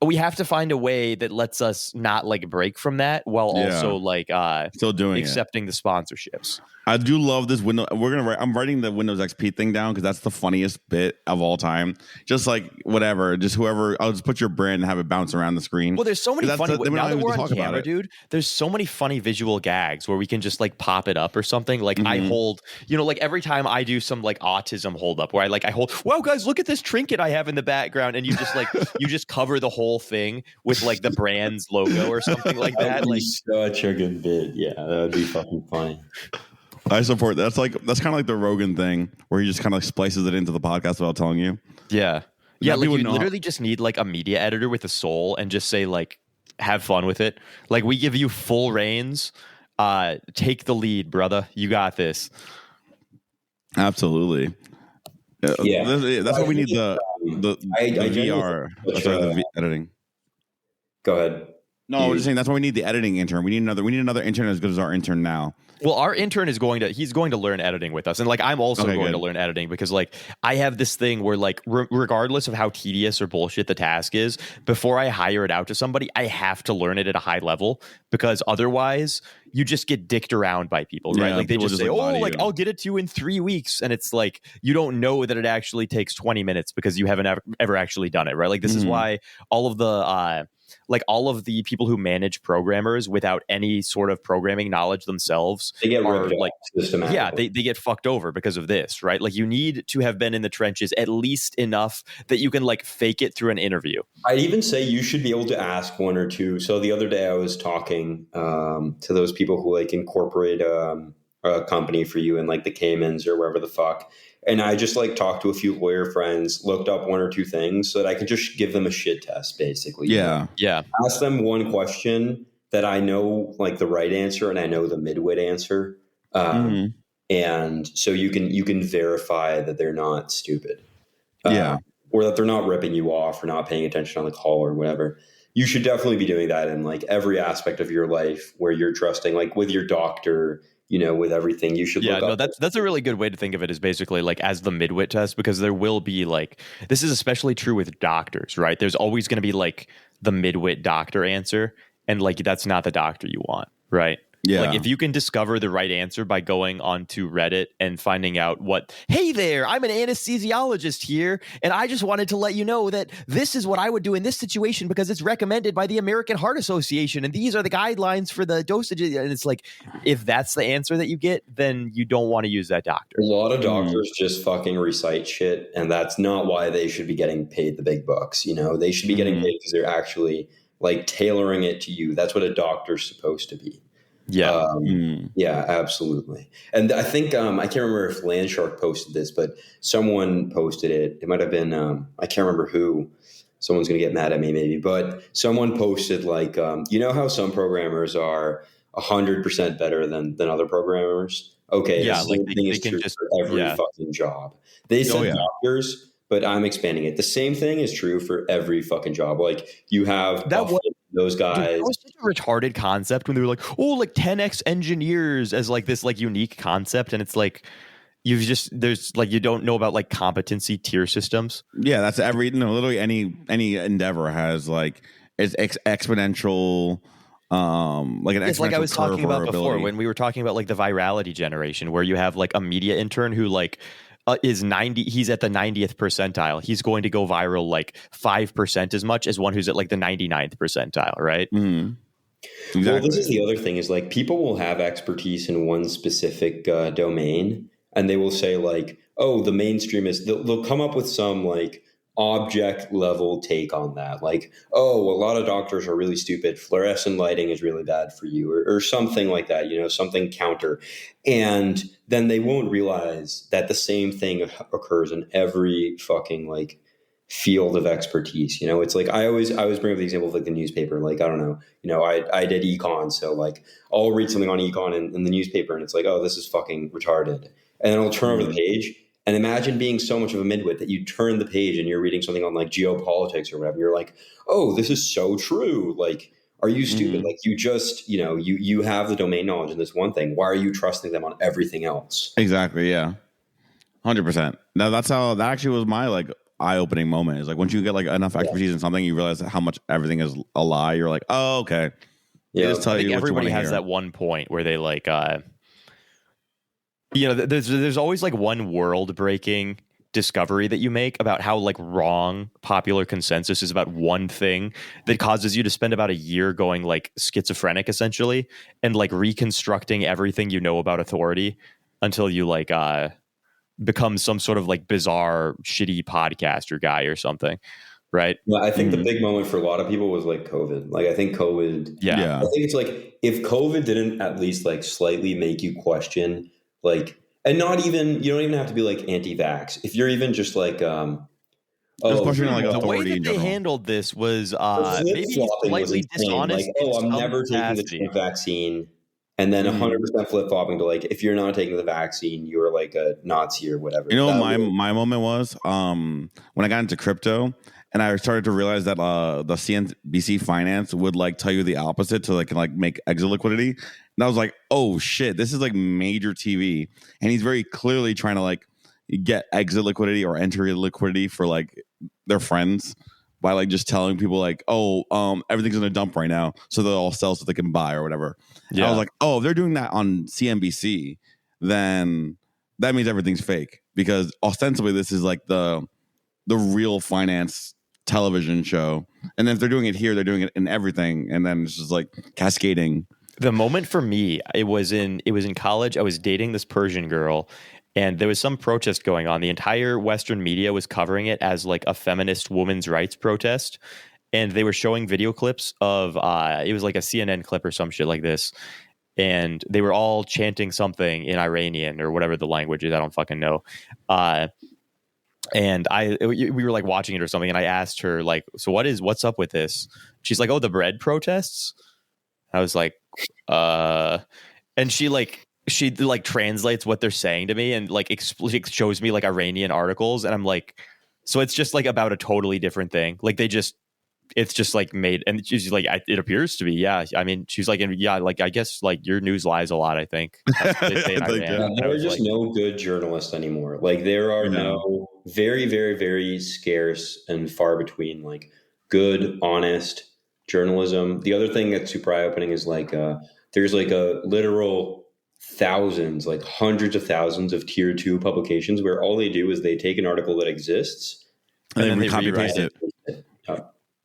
we have to find a way that lets us not like break from that while also like still doing accepting the sponsorships. I do love this window. I'm writing the Windows XP thing down because that's the funniest bit of all time. Just like whatever, just whoever. I'll just put your brand and have it bounce around the screen. Well, there's so many funny. Now that we're on camera, dude, there's so many funny visual gags where we can just like pop it up or something. Like I hold, you know, like every time I do some like autism hold up where I hold. Wow, guys, look at this trinket I have in the background, and you just like you just cover the whole thing with like the brand's logo or something like that. Like such a good bit. Yeah, that would be fucking funny. I support that. That's kind of like the Rogan thing where he just kind of like splices it into the podcast without telling you. Yeah. Yeah. Like you literally just need like a media editor with a soul and just say like, have fun with it. Like we give you full reins. Take the lead, brother. You got this. Absolutely. Yeah. That's what we need. The VR. The editing. Go ahead. No, I was just saying that's why we need the editing intern. We need another intern as good as our intern now. Well, our intern is he's going to learn editing with us. And like, I'm also going to learn editing because like I have this thing where like, regardless of how tedious or bullshit the task is, before I hire it out to somebody, I have to learn it at a high level because otherwise you just get dicked around by people, right? Yeah, like they just say, oh, like you. I'll get it to you in 3 weeks. And it's like, you don't know that it actually takes 20 minutes because you haven't ever actually done it, right? Like this is why all of the people who manage programmers without any sort of programming knowledge themselves, they get are like systematically. Yeah, they get fucked over because of this, right? Like you need to have been in the trenches at least enough that you can like fake it through an interview. I'd even say you should be able to ask one or two. So the other day I was talking to those people who like incorporate a company for you in like the Caymans or wherever the fuck. And I just like talked to a few lawyer friends, looked up one or two things so that I could just give them a shit test, basically. Yeah. Yeah. Ask them one question that I know like the right answer and I know the midwit answer. And so you can verify that they're not stupid. Or that they're not ripping you off or not paying attention on the call or whatever. You should definitely be doing that in like every aspect of your life where you're trusting, like with your doctor, you know, with everything. You should look up. That's a really good way to think of it, is basically like as the midwit test, because there will be like, this is especially true with doctors, right? There's always going to be like the midwit doctor answer, and like that's not the doctor you want, right? Yeah. Like if you can discover the right answer by going onto Reddit and finding out hey there, I'm an anesthesiologist here, and I just wanted to let you know that this is what I would do in this situation because it's recommended by the American Heart Association, and these are the guidelines for the dosages. And it's like, if that's the answer that you get, then you don't want to use that doctor. A lot of doctors just fucking recite shit, and that's not why they should be getting paid the big bucks. You know, they should be getting paid because they're actually like tailoring it to you. That's what a doctor's supposed to be. Yeah. Yeah, absolutely. And I think, I can't remember if Landshark posted this, but someone posted it. It might've been, I can't remember who. Someone's going to get mad at me maybe, but someone posted like, you know how some programmers are 100% better than other programmers? Okay. Yeah. The Like same thing is true for every fucking job. They said doctors, but I'm expanding it. The same thing is true for every fucking job. Like you have those guys. Dude, that was such a retarded concept when they were like, oh, like 10x engineers as like this like unique concept. And it's like, there's like, you don't know about like competency tier systems. Yeah. That's literally any endeavor has like, it's exponential, like an exponential. It's like I was talking about before ability. when we were talking about like the virality generation, where you have like a media intern who like, is 90, he's at the 90th percentile. He's going to go viral like 5% as much as one who's at like the 99th percentile, right? Exactly. Well, this is the other thing is like people will have expertise in one specific domain, and they will say like, oh, the mainstream is, they'll come up with some like object level take on that. Like, oh, a lot of doctors are really stupid. Fluorescent lighting is really bad for you or something like that, you know, something counter. And then they won't realize that the same thing occurs in every fucking like field of expertise. You know, it's like, I always bring up the example of like the newspaper. Like, I don't know, you know, I did econ. So like I'll read something on econ in the newspaper and it's like, oh, this is fucking retarded. And then I'll turn over the page. And imagine being so much of a midwit that you turn the page and you're reading something on like geopolitics or whatever. You're like, oh, this is so true. Like, are you stupid? Like you just, you know, you have the domain knowledge in this one thing. Why are you trusting them on everything else? Exactly. Yeah. 100%. Now that actually was my like eye-opening moment. Is like once you get like enough expertise in something, you realize how much everything is a lie. You're like, oh, okay. Yeah. I think everybody has that one point where they like, you know, there's always like one world breaking discovery that you make about how like wrong popular consensus is about one thing that causes you to spend about a year going like schizophrenic essentially and like reconstructing everything you know about authority until you like become some sort of like bizarre shitty podcaster guy or something, right? Yeah, I think the big moment for a lot of people was like COVID. Like I think COVID, I think it's like if COVID didn't at least like slightly make you question like, and not even, you don't even have to be like anti-vax. If you're even just like, questioning like the authority way that in they general. handled this was maybe slightly dishonest. Like, oh, I'm never taking the vaccine. And then 100% flip-flopping to like, if you're not taking the vaccine, you're like a Nazi or whatever. You know what my moment was? When I got into crypto and I started to realize that the CNBC finance would like tell you the opposite to like make exit liquidity. And I was like, oh shit, this is like major TV. And he's very clearly trying to like get exit liquidity or entry liquidity for like their friends by like just telling people like, everything's in a dump right now, so they'll all sell so they can buy or whatever. Yeah. I was like, if they're doing that on CNBC, then that means everything's fake, because ostensibly this is like the real finance television show. And then if they're doing it here, they're doing it in everything, and then it's just like cascading. The moment for me, it was in college. I was dating this Persian girl, and there was some protest going on. The entire Western media was covering it as like a feminist women's rights protest. And they were showing video clips of, it was like a CNN clip or some shit like this. And they were all chanting something in Iranian or whatever the language is. I don't fucking know. And we were like watching it or something. And I asked her like, so what's up with this? She's like, oh, the bread protests. I was like, and she translates what they're saying to me and like shows me like Iranian articles, and I'm like, so it's just like about a totally different thing. Like it's just like made, and she's like, it appears to be, yeah. I mean, she's like, yeah, like I guess like your news lies a lot. I think there are just no good journalists anymore. Like there are no very, very, very scarce and far between like good, honest journalism. The other thing that's super eye-opening is like there's like a literal thousands, like hundreds of thousands of tier 2 publications where all they do is they take an article that exists and then they copy paste it.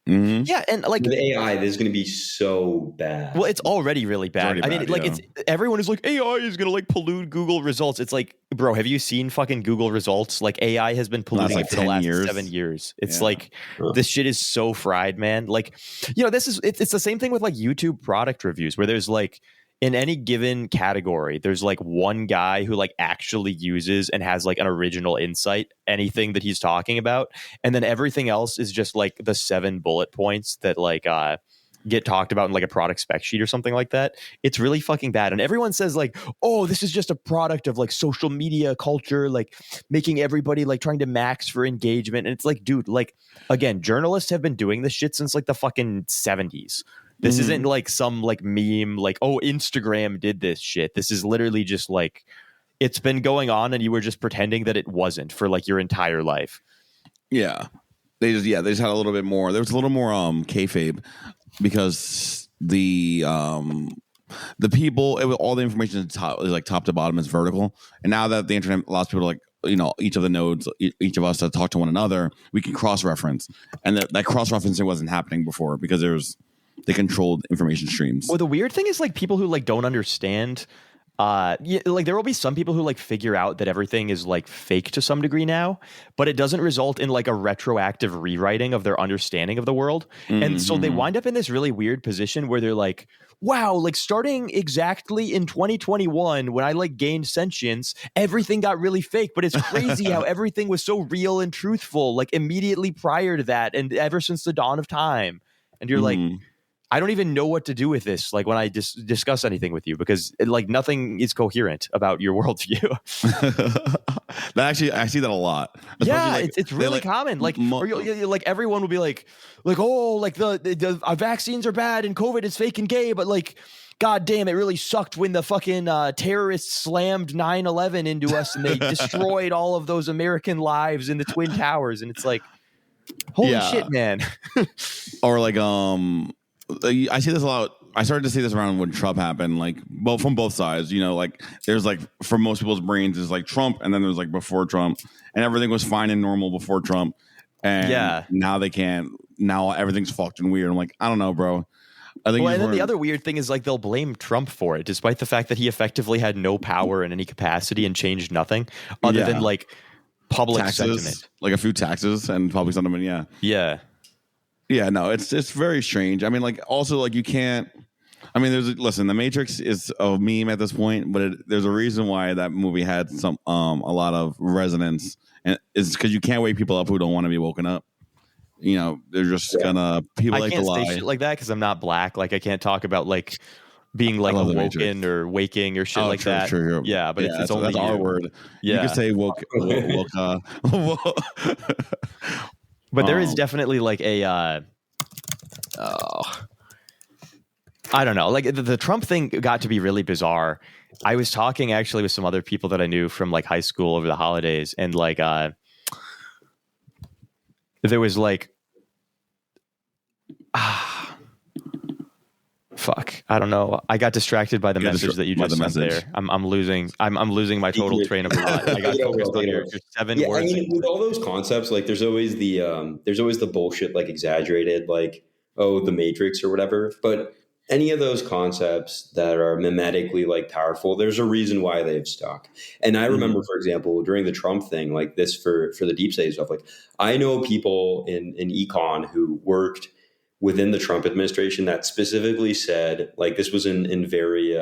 Mm-hmm. Yeah, and like with AI, this is going to be so bad. Well, it's already really bad. It's everyone is like, AI is going to like pollute Google results. It's like, bro, have you seen fucking Google results? Like AI has been polluting like for the last 7 years. It's like this shit is so fried, man. Like, it's the same thing with like YouTube product reviews, where there's like, in any given category, there's like one guy who like actually uses and has like an original insight, anything that he's talking about. And then everything else is just like the 7 bullet points that like get talked about in like a product spec sheet or something like that. It's really fucking bad. And everyone says like, oh, this is just a product of like social media culture, like making everybody like trying to max for engagement. And it's like, dude, like, again, journalists have been doing this shit since like the fucking 70s. This isn't like some like meme, like, oh, Instagram did this shit. This is literally just like, it's been going on and you were just pretending that it wasn't for like your entire life. Yeah. They just had a little bit more. There was a little more kayfabe, because the people, all the information is like top to bottom is vertical. And now that the internet allows people to like, each of the nodes, each of us to talk to one another, we can cross-reference. And that cross-referencing wasn't happening before, because they controlled information streams. Well, the weird thing is like people who like don't understand, like there will be some people who like figure out that everything is like fake to some degree now, but it doesn't result in like a retroactive rewriting of their understanding of the world. Mm-hmm. And so they wind up in this really weird position where they're like, wow, like starting exactly in 2021 when I like gained sentience, everything got really fake. But it's crazy how everything was so real and truthful, like immediately prior to that and ever since the dawn of time. And you're like, I don't even know what to do with this, like when I discuss anything with you, because like nothing is coherent about your worldview. But actually, I see that a lot. Yeah, like, it's really common. Like, like everyone will be like, oh, like the vaccines are bad and COVID is fake and gay, but like, God damn, it really sucked when the fucking terrorists slammed 9/11 into us and they destroyed all of those American lives in the Twin Towers, and it's like, holy shit, man. Or like I see this a lot. I started to see this around when Trump happened, like, well, from both sides, like there's like, for most people's brains is like Trump, and then there's like before Trump, and everything was fine and normal before Trump. And now they can't, now everything's fucked and weird. I'm like, I don't know, bro. I think and then the other weird thing is like they'll blame Trump for it, despite the fact that he effectively had no power in any capacity and changed nothing other than like public sentiment. Like a few taxes and public sentiment, Yeah, no, it's very strange. I mean, like, also, like, you can't. I mean, the Matrix is a meme at this point, but there's a reason why that movie had a lot of resonance, and it's because you can't wake people up who don't want to be woken up. They're just gonna people I like can't to lie say shit like that because I'm not black. Like, I can't talk about like being like awoken or waking or shit like that. True. Yeah, but it's only that's our word. Yeah, you can say woke. But there is definitely like a I don't know. Like the Trump thing got to be really bizarre. I was talking actually with some other people that I knew from like high school over the holidays, and like there was like fuck. I don't know. I got distracted by the message that you just sent there. I'm losing my total train of thought. I got focused on your 7 words. I mean, with all those concepts, like there's always the bullshit, like exaggerated, like, oh, the Matrix or whatever. But any of those concepts that are mimetically like powerful, there's a reason why they've stuck. And I remember, for example, during the Trump thing, like this for the deep state stuff, like I know people in econ who worked within the Trump administration that specifically said, like, this was in very,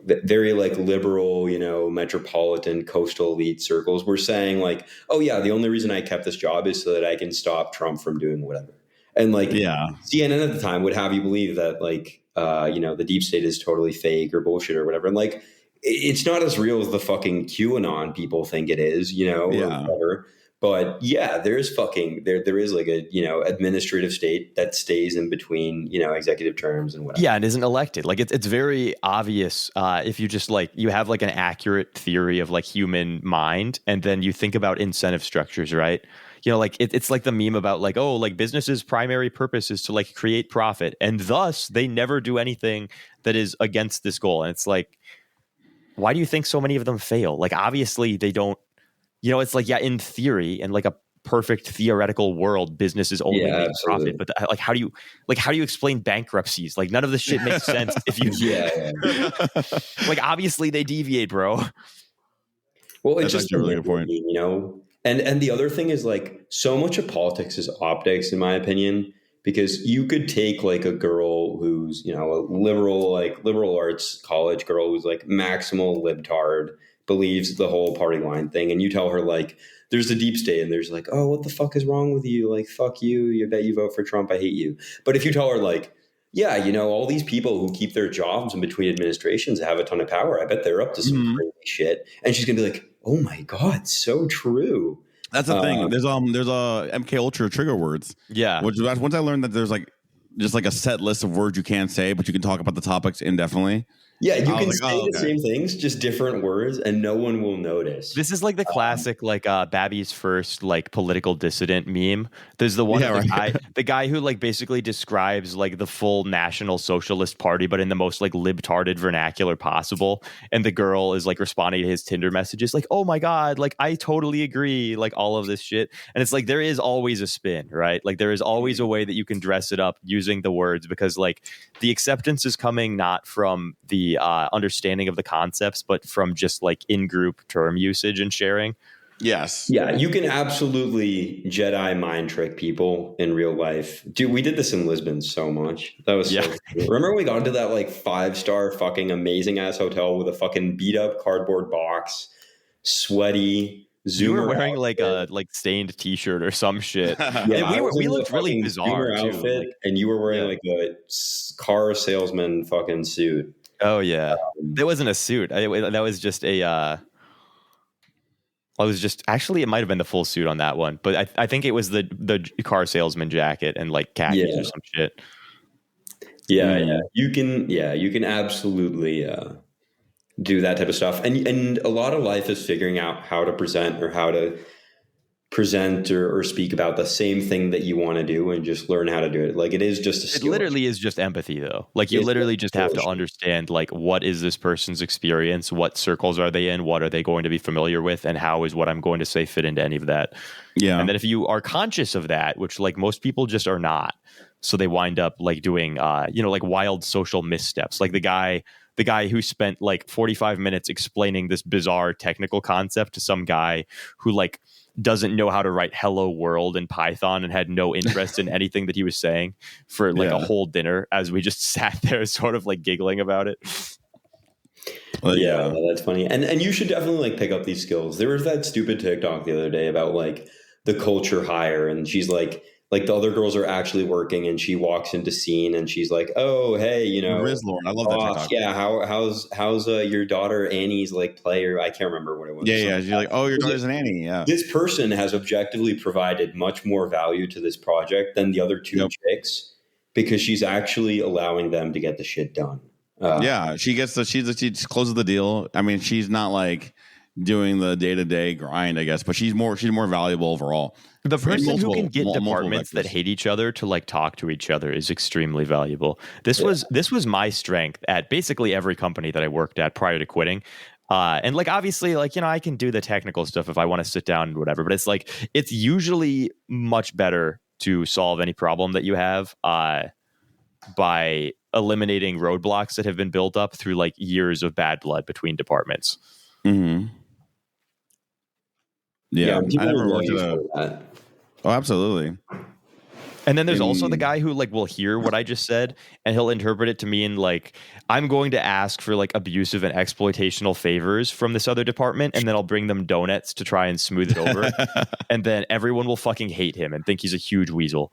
very like liberal, metropolitan coastal elite circles were saying like, oh yeah, the only reason I kept this job is so that I can stop Trump from doing whatever. And like, CNN at the time would have you believe that like, the deep state is totally fake or bullshit or whatever. And like, it's not as real as the fucking QAnon people think it is, or whatever. But yeah, there is like a, administrative state that stays in between, executive terms and whatever. Yeah, and isn't elected. Like it's very obvious if you just like you have like an accurate theory of like human mind, and then you think about incentive structures, right? Like it's like the meme about like, oh, like businesses' primary purpose is to like create profit, and thus they never do anything that is against this goal. And it's like, why do you think so many of them fail? Like obviously they don't. It's like, yeah, in theory, and like a perfect theoretical world, businesses only make profit. But like, how do you explain bankruptcies? Like, none of this shit makes sense if you. Like, obviously, they deviate, bro. Well, it's just a really good point, And the other thing is like, so much of politics is optics, in my opinion, because you could take like a girl who's a liberal arts college girl who's like maximal libtard, believes the whole party line thing, and you tell her like there's the deep state and there's like, oh, what the fuck is wrong with you, like fuck you, bet you vote for Trump, I hate you. But if you tell her like, yeah, all these people who keep their jobs in between administrations have a ton of power, I bet they're up to some crazy shit, and she's gonna be like, oh my god, so true. That's the thing. There's a MK Ultra trigger words, which once I learned that there's like just like a set list of words you can't say, but you can talk about the topics indefinitely. Yeah, you can say the same things, just different words, and no one will notice. This is like the classic, like Babby's first like political dissident meme. There's the one the guy who like basically describes like the full National Socialist Party, but in the most like libtarded vernacular possible. And the girl is like responding to his Tinder messages, like, "Oh my god, like I totally agree," like all of this shit. And it's like there is always a spin, right? Like there is always a way that you can dress it up using the words, because like the acceptance is coming not from the understanding of the concepts, but from just like in-group term usage and sharing. Yes. Yeah, you can absolutely Jedi mind trick people in real life. Dude, we did this in Lisbon so much. That was so cool. Remember when we got into that like 5-star fucking amazing ass hotel with a fucking beat up cardboard box, sweaty Zoomer. You were wearing like a stained t-shirt or some shit. We looked really bizarre too. Outfit, and you were wearing like a car salesman fucking suit. Oh yeah, that wasn't a suit. That was just a. Actually, it might have been the full suit on that one, but I think it was the car salesman jacket and like khakis or some shit. Yeah. You can absolutely do that type of stuff, and a lot of life is figuring out how to present or speak about the same thing that you want to do, and just learn how to do it. Like it is just a skill. It literally is just empathy though. Like you literally just have to understand like what is this person's experience, what circles are they in, what are they going to be familiar with, and how is what I'm going to say fit into any of that. Yeah. And then if you are conscious of that, which like most people just are not, so they wind up like doing like wild social missteps. Like the guy who spent like 45 minutes explaining this bizarre technical concept to some guy who like doesn't know how to write hello world in Python and had no interest in anything that he was saying for like a whole dinner, as we just sat there sort of like giggling about it. Well, yeah, that's funny. And you should definitely like pick up these skills. There was that stupid TikTok the other day about like the culture hire, and she's like the other girls are actually working, and she walks into scene and she's like, "Oh, hey, Rizlord, I love that TikTok. Yeah, how's your daughter Annie's like player?" I can't remember what it was. Yeah. She's like, "Oh, your daughter's an Annie." Yeah. This person has objectively provided much more value to this project than the other two chicks, because she's actually allowing them to get the shit done. She closes the deal. I mean, she's not like doing the day-to-day grind, I guess, but she's more valuable overall. The person who can get departments that hate each other to like talk to each other is extremely valuable. This was my strength at basically every company that I worked at prior to quitting. And like, obviously, like, you know, I can do the technical stuff if I want to sit down and whatever, but it's like, it's usually much better to solve any problem that you have by eliminating roadblocks that have been built up through like years of bad blood between departments. Mm-hmm. Yeah, I never worked at that. Oh, absolutely. And then there's also the guy who like will hear what I just said and he'll interpret it to mean like I'm going to ask for like abusive and exploitational favors from this other department, and then I'll bring them donuts to try and smooth it over. And then everyone will fucking hate him and think he's a huge weasel.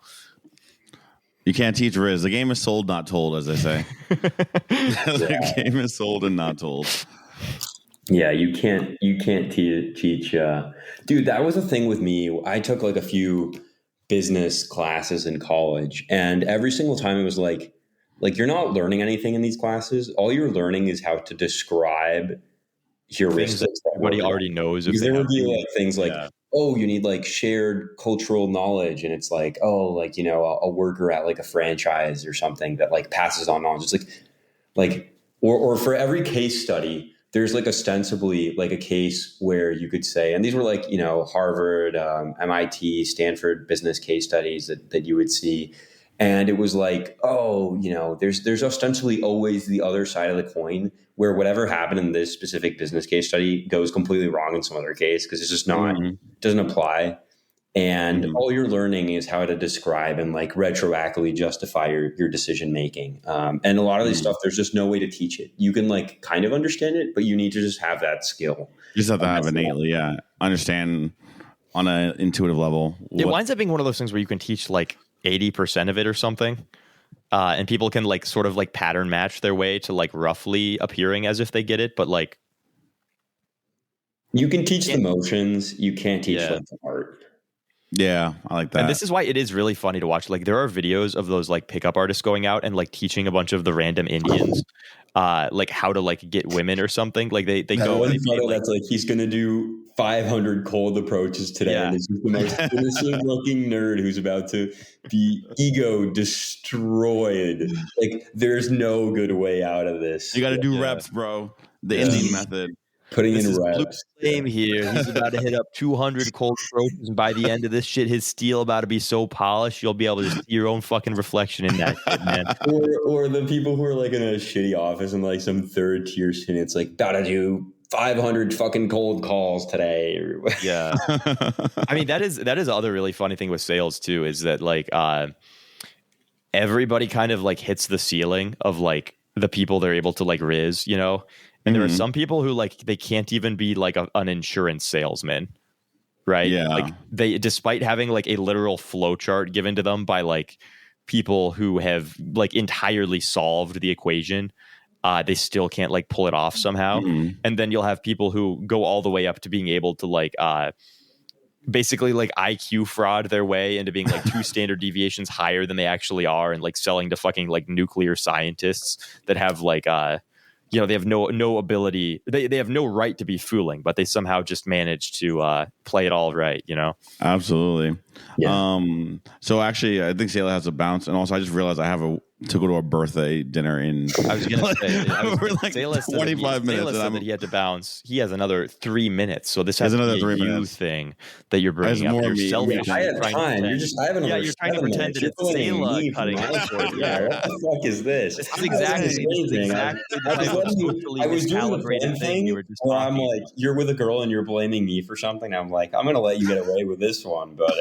You can't teach Riz. The game is sold, not told, as they say. The game is sold and not told. Yeah, you can't teach. Dude, that was a thing with me. I took like a few business classes in college, and every single time it was like you're not learning anything in these classes. All you're learning is how to describe heuristics that everybody already knows. Because there would be like things like, oh, you need like shared cultural knowledge, and it's like, oh, like, you know, a worker at like a franchise or something that like passes on knowledge. It's like or for every case study, there's like ostensibly like a case where you could say, and these were like, you know, Harvard, MIT, Stanford business case studies that you would see. And it was like, oh, you know, there's ostensibly always the other side of the coin where whatever happened in this specific business case study goes completely wrong in some other case because it's just not, doesn't apply. And all you're learning is how to describe and like retroactively justify your decision making. And a lot of this stuff, there's just no way to teach it. You can like kind of understand it, but you need to just have that skill. You just have to have innately, understand on an intuitive level. It winds up being one of those things where you can teach like 80% of it or something. And people can like sort of like pattern match their way to like roughly appearing as if they get it. But like, you can teach the motions. You can't teach like the art. Yeah, I like that. And this is why it is really funny to watch. Like, there are videos of those like pickup artists going out and like teaching a bunch of the random Indians like how to like get women or something. Like they go and that's like he's gonna do 500 cold approaches today, and it's just the most innocent looking nerd who's about to be ego destroyed. Like, there's no good way out of this. You got to do reps, bro. The Indian method. Putting in reps. Same here. He's about to hit up 200 cold approaches, and by the end of this shit, his steel about to be so polished, you'll be able to see your own fucking reflection in that shit, man. Or the people who are like in a shitty office and like some third tier shit, it's like, gotta do 500 fucking cold calls today. Yeah. I mean, that is the other really funny thing with sales too, is that like everybody kind of like hits the ceiling of like the people they're able to like riz, you know? And there are some people who like they can't even be like an insurance salesman, right? Yeah. Like they, despite having like a literal flow chart given to them by like people who have like entirely solved the equation, they still can't like pull it off somehow. And then you'll have people who go all the way up to being able to like basically like IQ fraud their way into being like 2 standard deviations higher than they actually are, and like selling to fucking like nuclear scientists that have like you know, they have no ability. They have no right to be fooling, but they somehow just manage to play it all right, you know? Absolutely. Yeah. So actually, I think Saila has a bounce. And also, I just realized I have to go to a birthday dinner in... I was going to say... We're like 25 minutes. Saila said that he had to bounce. He has another 3 minutes. So this has another to be 3 a minutes thing that you're bringing up. You're selfish. I have time. You're trying to pretend that it's Saila cutting it. Yeah, what the fuck is this? This is exactly I was doing the friend thing where I'm like, you're with a girl and you're blaming me for something. I'm like, I'm going to let you get away with this one. But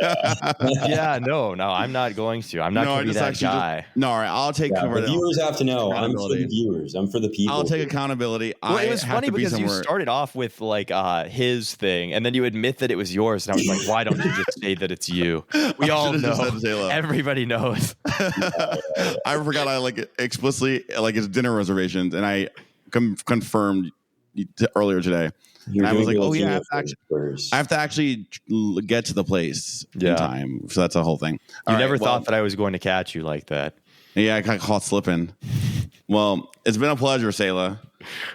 yeah, no, I'm not going to. I'm not going to be that guy. No, all right, I'll take the viewers have to know. I'm for the viewers. I'm for the people. I'll take accountability. Well, it was funny because you started off with like his thing, and then you admit that it was yours, and I was like, why don't you just say that it's you? We all know. Everybody knows. I forgot I like explicitly like his dinner reservations, and I confirmed earlier today. And I was like, oh yeah, I have to actually get to the place in time. So that's a whole thing. You never thought that I was going to catch you like that. Yeah, I got caught slipping. Well, it's been a pleasure, Saila.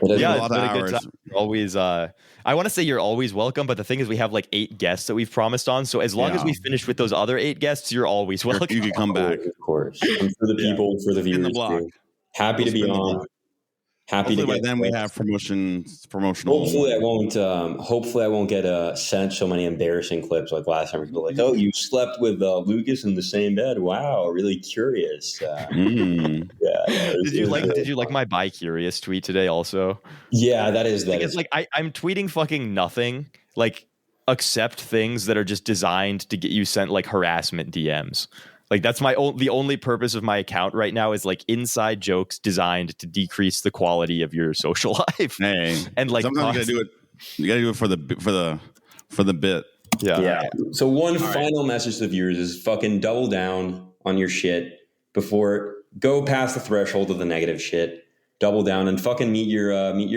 Yeah, it's been a good time. Always, I want to say you're always welcome, but the thing is, we have like 8 guests that we've promised on. So as long as we finish with those other 8 guests, you're always welcome. You can come back, of course. And for the people, for the viewers, happy to be on. Happy Hopefully to get by then we have promotional. Hopefully I won't get sent so many embarrassing clips like last time. People like, oh, you slept with Lucas in the same bed. Wow, really curious. Yeah. Did you like my bi curious tweet today? Also, yeah, that is. Like I'm tweeting fucking nothing. Like except things that are just designed to get you sent like harassment DMs. Like that's the only purpose of my account right now is like inside jokes designed to decrease the quality of your social life. Hey, and like sometimes you gotta do it for the bit. Yeah. So one final message to the viewers is fucking double down on your shit before go past the threshold of the negative shit. Double down and fucking meet your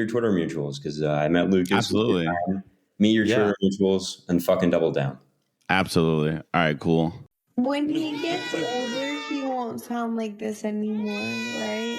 Twitter mutuals because I met Lucas. Absolutely. Meet your Twitter mutuals and fucking double down. Absolutely. All right. Cool. When he gets older, he won't sound like this anymore, right?